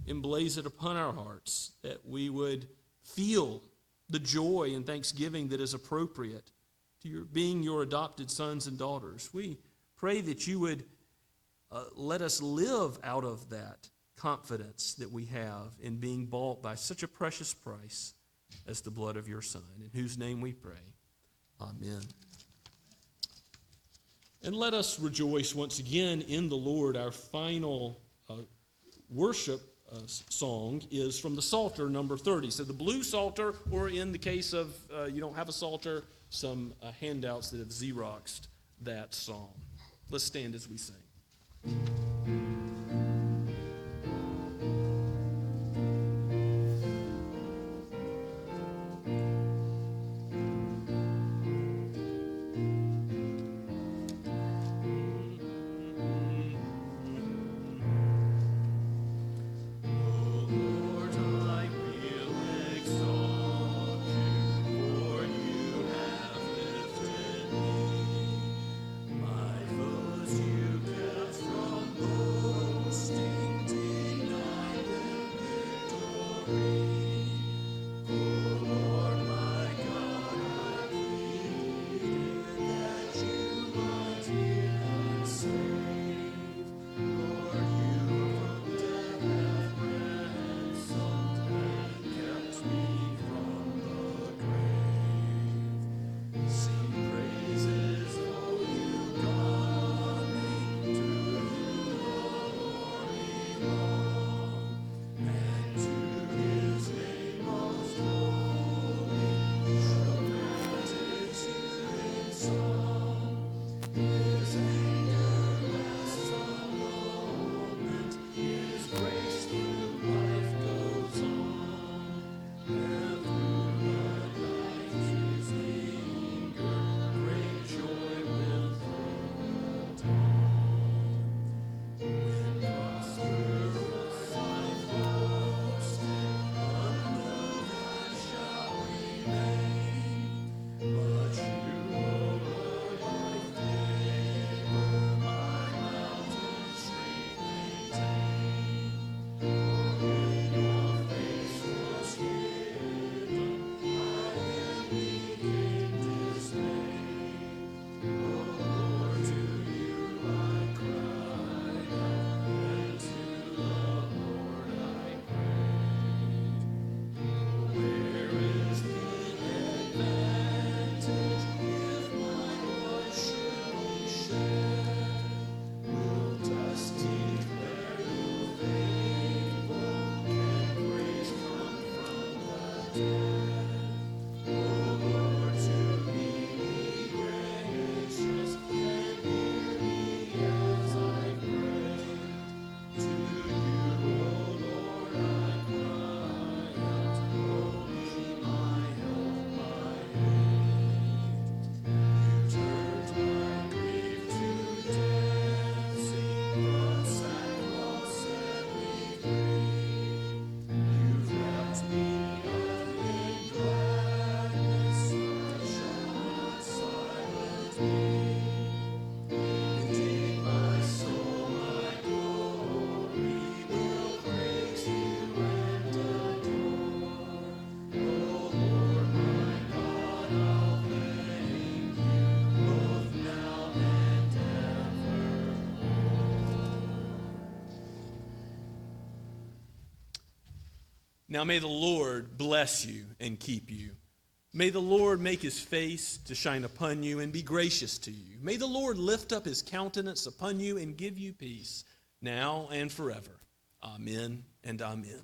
emblaze it upon our hearts, that we would feel the joy and thanksgiving that is appropriate to your being your adopted sons and daughters. We pray that you would let us live out of that confidence that we have in being bought by such a precious price as the blood of your Son, in whose name we pray. Amen. And let us rejoice once again in the Lord. Our final worship song is from the Psalter, number 30. So the blue Psalter, or in the case of you don't have a Psalter, some handouts that have Xeroxed that song. Let's stand as we sing. Now may the Lord bless you and keep you. May the Lord make his face to shine upon you and be gracious to you. May the Lord lift up his countenance upon you and give you peace, now and forever. Amen and amen.